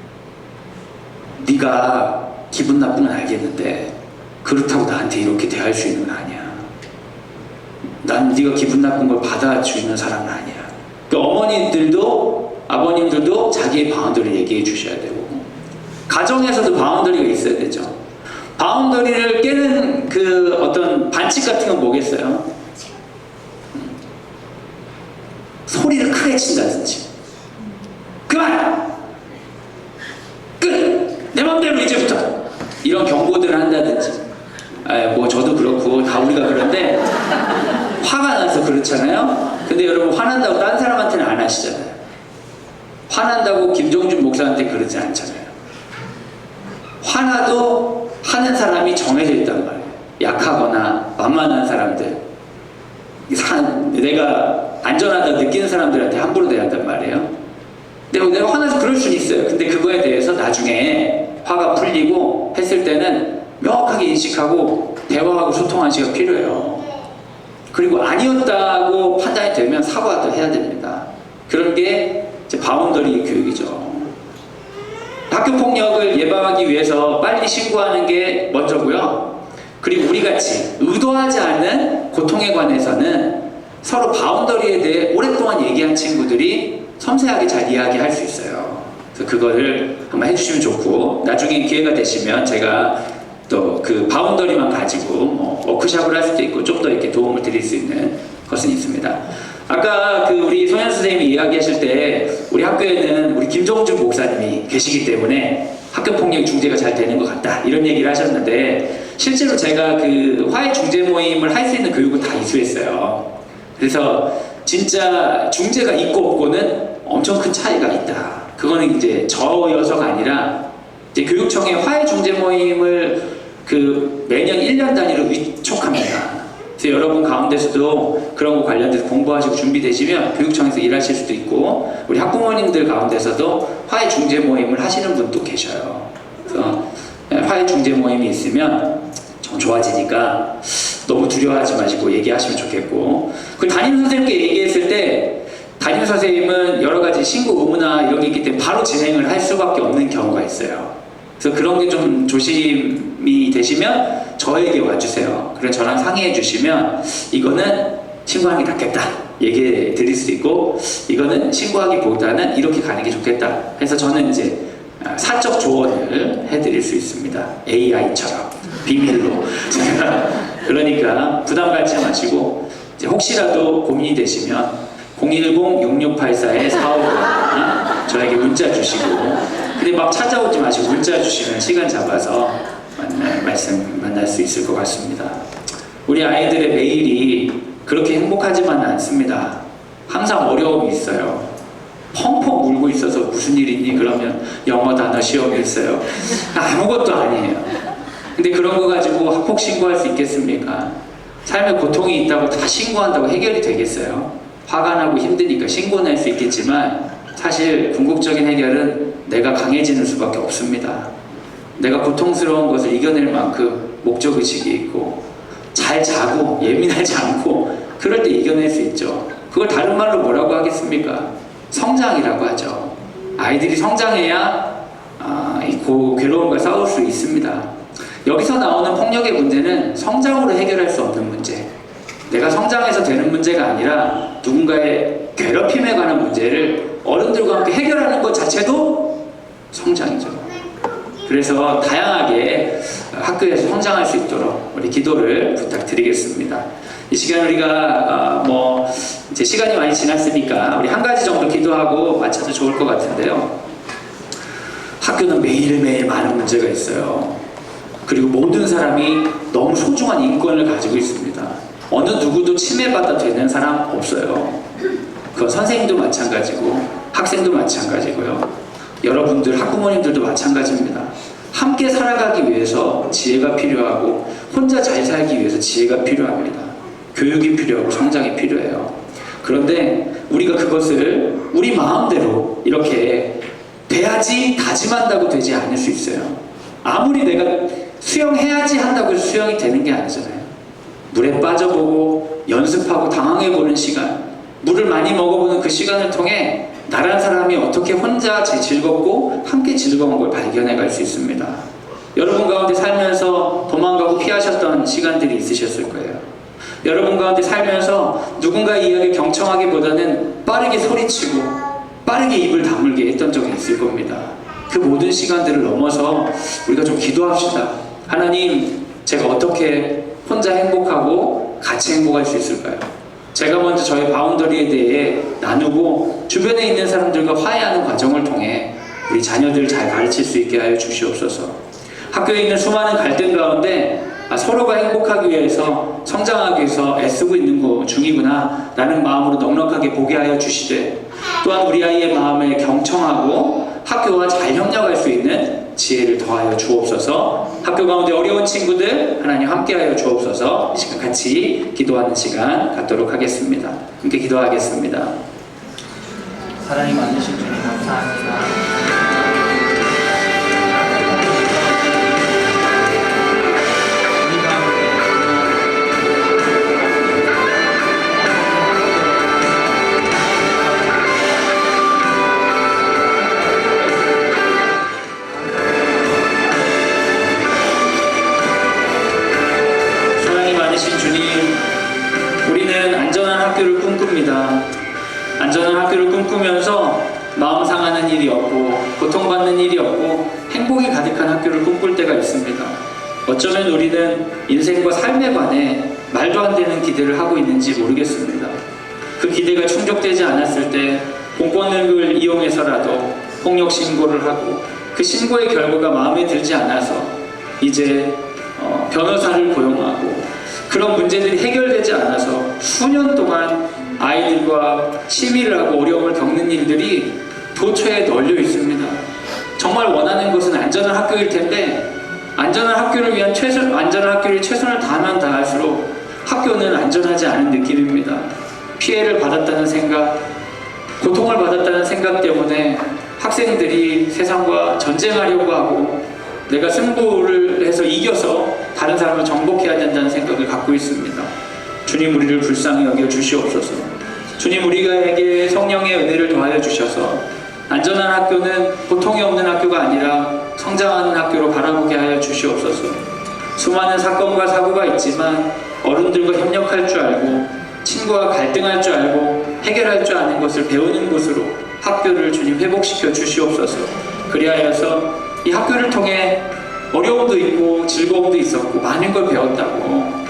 A: 네가 기분 나쁜 건 알겠는데 그렇다고 나한테 이렇게 대할 수 있는 건 아니야. 난 네가 기분 나쁜 걸 받아주는 사람은 아니야. 그러니까 어머님들도 아버님들도 자기의 바운더리를 얘기해 주셔야 되고, 가정에서도 바운더리가 있어야 되죠. 바운더리를 깨는 그 어떤 반칙 같은 건 뭐겠어요? 소리를 크게 친다든지, 그만! 끝! 내 맘대로 이제부터! 이런 경고들을 한다든지. 뭐 저도 그렇고 다 우리가 그런데 화가 나서 그렇잖아요. 근데 여러분, 화난다고 딴 사람한테는 안 하시잖아요. 화난다고 김종준 목사한테 그러지 않잖아요. 화나도 하는 사람이 정해져 있단 말이에요. 약하거나 만만한 사람들, 내가 안전하다 느끼는 사람들한테 함부로 대한단 말이에요. 내가 화나서 그럴 수는 있어요. 근데 그거에 대해서 나중에 화가 풀리고 했을 때는 명확하게 인식하고 대화하고 소통하는 시간이 필요해요. 그리고 아니었다고 판단이 되면 사과도 해야 됩니다. 그런 게 이제 바운더리 교육이죠. 학교 폭력을 예방하기 위해서 빨리 신고하는 게 먼저고요. 그리고 우리같이 의도하지 않은 고통에 관해서는 서로 바운더리에 대해 오랫동안 얘기한 친구들이 섬세하게 잘 이야기할 수 있어요. 그래서 그거를 한번 해주시면 좋고, 나중에 기회가 되시면 제가 또 그 바운더리만 가지고 뭐 워크샵을 할 수도 있고 좀 더 이렇게 도움을 드릴 수 있는 것은 있습니다. 아까 그 우리 소연 선생님이 이야기하실 때 우리 학교에는 우리 김종준 목사님이 계시기 때문에 학교 폭력 중재가 잘 되는 것 같다 이런 얘기를 하셨는데, 실제로 제가 그 화해 중재 모임을 할 수 있는 교육을 다 이수했어요. 그래서 진짜 중재가 있고 없고는 엄청 큰 차이가 있다. 그거는 이제 저여서가 아니라 이제 교육청에 화해 중재 모임을 그 매년 1년 단위로 위촉합니다. 그래서 여러분 가운데서도 그런 거 관련돼서 공부하시고 준비되시면 교육청에서 일하실 수도 있고, 우리 학부모님들 가운데서도 화해 중재 모임을 하시는 분도 계셔요. 그래서 화해 중재 모임이 있으면 좀 좋아지니까 너무 두려워하지 마시고 얘기하시면 좋겠고, 그 담임 선생님께 얘기했을 때 담임 선생님은 여러 가지 신고 의무나 이런 게 있기 때문에 바로 진행을 할 수밖에 없는 경우가 있어요. 그래서 그런 게 좀 조심이 되시면 저에게 와주세요. 그래서 저랑 상의해 주시면 이거는 신고하는 게 낫겠다 얘기해 드릴 수도 있고, 이거는 신고하기보다는 이렇게 가는 게 좋겠다 해서 저는 이제 사적 조언을 해드릴 수 있습니다. AI처럼 비밀로. 그러니까 부담 갖지 마시고, 이제 혹시라도 고민이 되시면 010-6684-4551 저에게 문자 주시고, 근데 막 찾아오지 마시고 문자 주시면 시간 잡아서 만날 수 있을 것 같습니다. 우리 아이들의 매일이 그렇게 행복하지만은 않습니다. 항상 어려움이 있어요. 펑펑 울고 있어서 무슨 일 있니? 그러면 영어 단어 시험이 있어요. 아무것도 아니에요. 근데 그런 거 가지고 학폭 신고할 수 있겠습니까? 삶에 고통이 있다고 다 신고한다고 해결이 되겠어요? 화가 나고 힘드니까 신고는 할 수 있겠지만 사실 궁극적인 해결은 내가 강해지는 수밖에 없습니다. 내가 고통스러운 것을 이겨낼 만큼 목적의식이 있고 잘 자고 예민하지 않고 그럴 때 이겨낼 수 있죠. 그걸 다른 말로 뭐라고 하겠습니까? 성장이라고 하죠. 아이들이 성장해야 이 괴로움과 싸울 수 있습니다. 여기서 나오는 폭력의 문제는 성장으로 해결할 수 없는 문제, 내가 성장해서 되는 문제가 아니라 누군가의 괴롭힘에 관한 문제를 어른들과 함께 해결하는 것 자체도 성장이죠. 그래서 다양하게 학교에서 성장할 수 있도록 우리 기도를 부탁드리겠습니다. 이 시간 우리가 이제 시간이 많이 지났으니까 우리 한 가지 정도 기도하고 마쳐도 좋을 것 같은데요. 학교는 매일매일 많은 문제가 있어요. 그리고 모든 사람이 너무 소중한 인권을 가지고 있습니다. 어느 누구도 침해받아 되는 사람 없어요. 그건 선생님도 마찬가지고 학생도 마찬가지고요. 여러분들 학부모님들도 마찬가지입니다. 함께 살아가기 위해서 지혜가 필요하고 혼자 잘 살기 위해서 지혜가 필요합니다. 교육이 필요하고 성장이 필요해요. 그런데 우리가 그것을 우리 마음대로 이렇게 돼야지 다짐한다고 되지 않을 수 있어요. 아무리 내가 수영해야지 한다고 해서 수영이 되는 게 아니잖아요. 물에 빠져보고 연습하고 당황해보는 시간, 물을 많이 먹어보는 그 시간을 통해 나란 사람이 어떻게 혼자 즐겁고 함께 즐거운 걸 발견해 갈 수 있습니다. 여러분 가운데 살면서 도망가고 피하셨던 시간들이 있으셨을 거예요. 여러분 가운데 살면서 누군가의 이야기를 경청하기보다는 빠르게 소리치고 빠르게 입을 다물게 했던 적이 있을 겁니다. 그 모든 시간들을 넘어서 우리가 좀 기도합시다. 하나님, 제가 어떻게 혼자 행복하고 같이 행복할 수 있을까요? 제가 먼저 저희 바운더리에 대해 나누고 주변에 있는 사람들과 화해하는 과정을 통해 우리 자녀들 잘 가르칠 수 있게 하여 주시옵소서. 학교에 있는 수많은 갈등 가운데 서로가 행복하기 위해서 성장하기 위해서 애쓰고 있는 거 중이구나 라는 마음으로 넉넉하게 보게 하여 주시되, 또한 우리 아이의 마음에 경청하고 학교와 잘 협력할 수 있는 지혜를 더하여 주옵소서. 학교 가운데 어려운 친구들 하나님 함께하여 주옵소서. 이 시간 같이 기도하는 시간 갖도록 하겠습니다. 함께 기도하겠습니다.
D: 사랑이 많으신 주님 감사합니다.
A: 안전한 학교를 꿈꾸면서 마음 상하는 일이 없고 고통받는 일이 없고 행복이 가득한 학교를 꿈꿀 때가 있습니다. 어쩌면 우리는 인생과 삶에 관해 말도 안 되는 기대를 하고 있는지 모르겠습니다. 그 기대가 충족되지 않았을 때 공권력을 이용해서라도 폭력 신고를 하고 그 신고의 결과가 마음에 들지 않아서 이제 변호사를 고용하고 그런 문제들이 해결되지 않아서 수년 동안 아이들과 시위를 하고 어려움을 겪는 일들이 도처에 널려 있습니다. 정말 원하는 것은 안전한 학교일 텐데 안전한 학교를 위한 안전한 학교를 최선을 다하면 다할수록 학교는 안전하지 않은 느낌입니다. 피해를 받았다는 생각, 고통을 받았다는 생각 때문에 학생들이 세상과 전쟁하려고 하고 내가 승부를 해서 이겨서 다른 사람을 정복해야 된다는 생각을 갖고 있습니다. 주님, 우리를 불쌍히 여겨 주시옵소서. 주님, 우리에게 성령의 은혜를 더하여 주셔서 안전한 학교는 고통이 없는 학교가 아니라 성장하는 학교로 바라보게 하여 주시옵소서. 수많은 사건과 사고가 있지만 어른들과 협력할 줄 알고 친구와 갈등할 줄 알고 해결할 줄 아는 것을 배우는 곳으로 학교를 주님 회복시켜 주시옵소서. 그리하여서 이 학교를 통해 어려움도 있고 즐거움도 있었고 많은 걸 배웠다고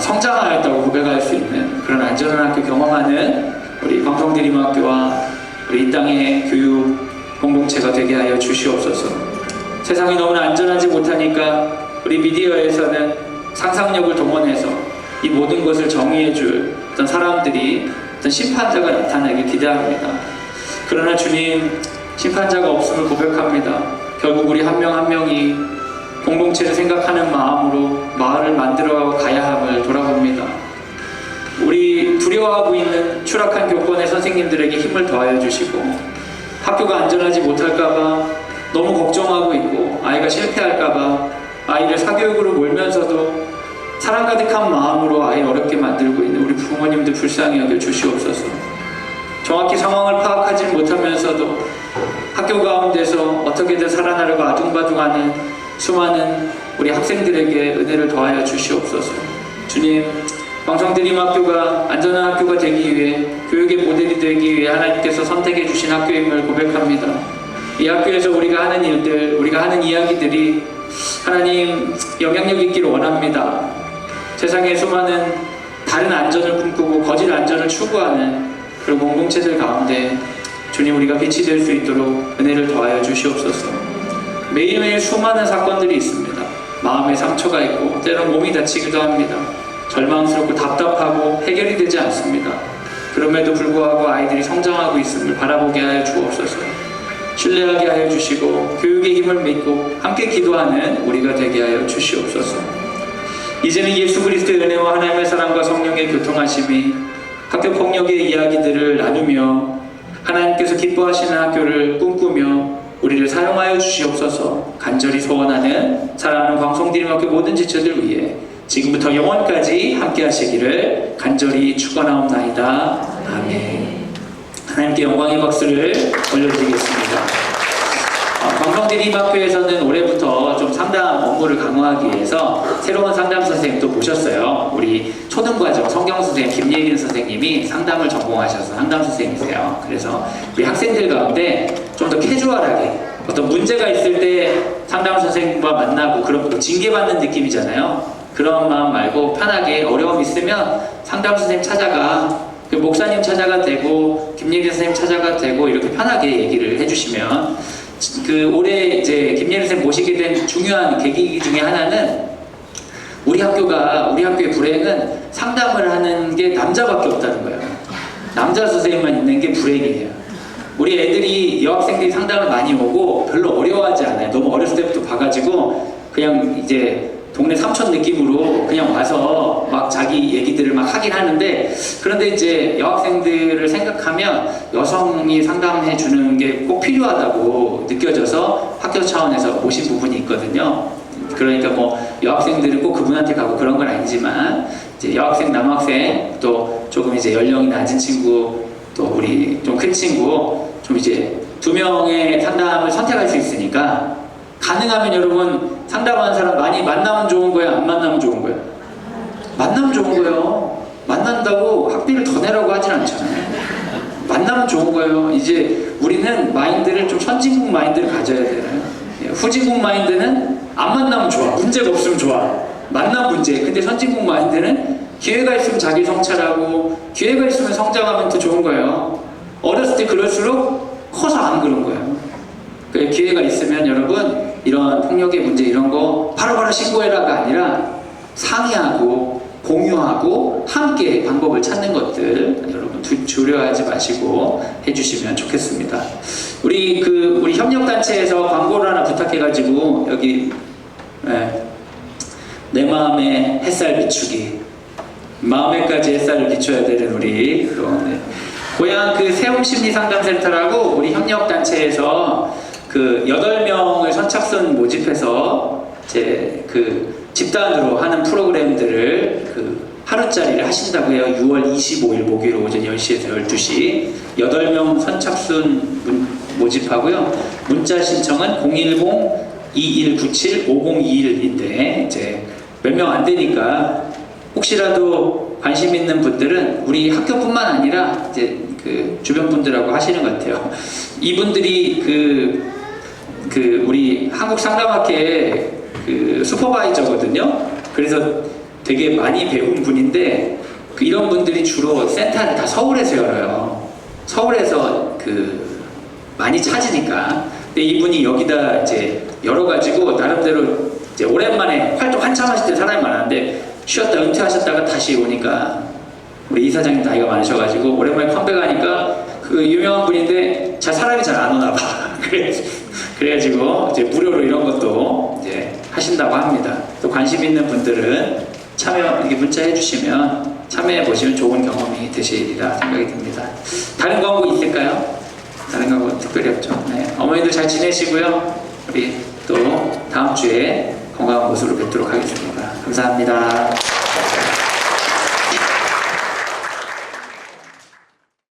A: 성장하였다고 고백할 수 있는 그런 안전한 학교 경험하는 우리 광성드림학교와 우리 이 땅의 교육 공동체가 되게 하여 주시옵소서. 세상이 너무나 안전하지 못하니까 우리 미디어에서는 상상력을 동원해서 이 모든 것을 정의해 줄 어떤 사람들이 어떤 심판자가 나타나길 기대합니다. 그러나 주님, 심판자가 없음을 고백합니다. 결국 우리 한 명 한 명이 공동체를 생각하는 마음으로 마을을 만들어 가야 함을 돌아봅니다. 우리 두려워하고 있는 추락한 교권의 선생님들에게 힘을 더하여 주시고 학교가 안전하지 못할까봐 너무 걱정하고 있고 아이가 실패할까봐 아이를 사교육으로 몰면서도 사랑 가득한 마음으로 아이를 어렵게 만들고 있는 우리 부모님들 불쌍히 여겨 주시옵소서. 정확히 상황을 파악하지 못하면서도 학교 가운데서 어떻게든 살아나려고 아둥바둥하는 수많은 우리 학생들에게 은혜를 더하여 주시옵소서. 주님, 광성드림학교가 안전한 학교가 되기 위해 교육의 모델이 되기 위해 하나님께서 선택해 주신 학교임을 고백합니다. 이 학교에서 우리가 하는 일들, 우리가 하는 이야기들이 하나님 영향력 있기를 원합니다. 세상의 수많은 다른 안전을 꿈꾸고 거짓 안전을 추구하는 그런 공동체들 가운데 주님, 우리가 빛이 될 수 있도록 은혜를 더하여 주시옵소서. 매일매일 수많은 사건들이 있습니다. 마음에 상처가 있고 때론 몸이 다치기도 합니다. 절망스럽고 답답하고 해결이 되지 않습니다. 그럼에도 불구하고 아이들이 성장하고 있음을 바라보게 하여 주옵소서. 신뢰하게 하여 주시고 교육의 힘을 믿고 함께 기도하는 우리가 되게 하여 주시옵소서. 이제는 예수 그리스도의 은혜와 하나님의 사랑과 성령의 교통하심이 학교 폭력의 이야기들을 나누며 하나님께서 기뻐하시는 학교를 꿈꾸며 우리를 사용하여 주시옵소서. 간절히 소원하는 사랑하는 광성디딤학교 모든 지체들 위해 지금부터 영원까지 함께 하시기를 간절히 축원하옵나이다. 아멘. 하나님께 영광의 박수를 올려드리겠습니다. 광성디딤학교에서는 올해부터 좀 상담 업무를 강화하기 위해서 새로운 상담 선생님 또 모셨어요. 우리 초등과정 성경 선생님 김예린 선생님이 상담을 전공하셔서 상담 선생님이세요. 그래서 우리 학생들 가운데 좀 더 캐주얼하게 어떤 문제가 있을 때 상담 선생님과 만나고 그런 거 징계받는 느낌이잖아요. 그런 마음 말고 편하게 어려움 있으면 상담 선생님 찾아가, 그 목사님 찾아가 되고 김예린 선생님 찾아가 되고 이렇게 편하게 얘기를 해주시면 그 올해 이제 김예린 선생님 모시게 된 중요한 계기 중에 하나는 우리 학교의 불행은 상담을 하는 게 남자밖에 없다는 거예요. 남자 선생님만 있는 게 불행이에요. 우리 애들이 여학생들이 상담을 많이 오고 별로 어려워하지 않아요. 너무 어렸을 때부터 봐가지고 그냥 이제 동네 삼촌 느낌으로 그냥 와서 막 자기 얘기들을 막 하긴 하는데, 그런데 이제 여학생들을 생각하면 여성이 상담해 주는 게 꼭 필요하다고 느껴져서 학교 차원에서 모신 부분이 있거든요. 그러니까 뭐 여학생들은 꼭 그분한테 가고 그런 건 아니지만 이제 여학생, 남학생 또 조금 이제 연령이 낮은 친구 또 우리 좀 큰 친구 좀 이제 2명의 상담을 선택할 수 있으니까 가능하면 여러분 상담하는 사람 많이 만나면 좋은 거예요? 안 만나면 좋은 거예요? 만나면 좋은 거예요. 만난다고 학비를 더 내라고 하진 않잖아요. 만나면 좋은 거예요. 이제 우리는 마인드를 좀 선진국 마인드를 가져야 되나요? 후진국 마인드는 안 만나면 좋아. 문제가 없으면 좋아. 만나면 문제. 근데 선진국 마인드는 기회가 있으면 자기 성찰하고 기회가 있으면 성장하면 더 좋은 거예요. 어렸을 때 그럴수록 커서 안 그런 거예요. 기회가 있으면 여러분 이런 폭력의 문제 이런 거 바로바로 신고해라가 아니라 상의하고 공유하고 함께 방법을 찾는 것들 여러분 두려워하지 마시고 해주시면 좋겠습니다. 우리 협력단체에서 광고를 하나 부탁해가지고 여기 내 마음에 햇살 비추기, 마음에까지 햇살을 비춰야 되는 우리 그런 고향 그 세움심리상담센터라고 우리 협력단체에서 그 8명을 선착순 모집해서 제 그 집단으로 하는 프로그램들을 그 하루짜리를 하신다고 해요. 6월 25일 목요일 오전 10시에서 12시 8명 선착순 모집하고요. 문자 신청은 010-2197-5021인데 이제 몇 명 안 되니까 혹시라도 관심 있는 분들은 우리 학교뿐만 아니라 이제 그 주변 분들하고 하시는 것 같아요. 이분들이 우리 한국 상담학회의 그 슈퍼바이저거든요. 그래서 되게 많이 배운 분인데 이런 분들이 주로 센터를 다 서울에서 열어요. 서울에서 많이 찾으니까. 근데 이분이 여기다 이제 열어가지고 나름대로 이제 오랜만에 활동 한참 하실 때 사람이 많았는데 쉬었다 은퇴하셨다가 다시 오니까 우리 이사장님 나이가 많으셔가지고 오랜만에 컴백하니까 그 유명한 분인데 사람이 잘 안 오나 봐. 그래가지고 이제 무료로 이런 것도 이제 하신다고 합니다. 또 관심 있는 분들은 참여 이렇게 문자해 주시면 참여해 보시면 좋은 경험이 되시리라 생각이 듭니다. 다른 광고 있을까요? 다른 광고 특별히 없죠. 네. 어머니들 잘 지내시고요. 우리 또 다음 주에 건강한 모습으로 뵙도록 하겠습니다. 감사합니다.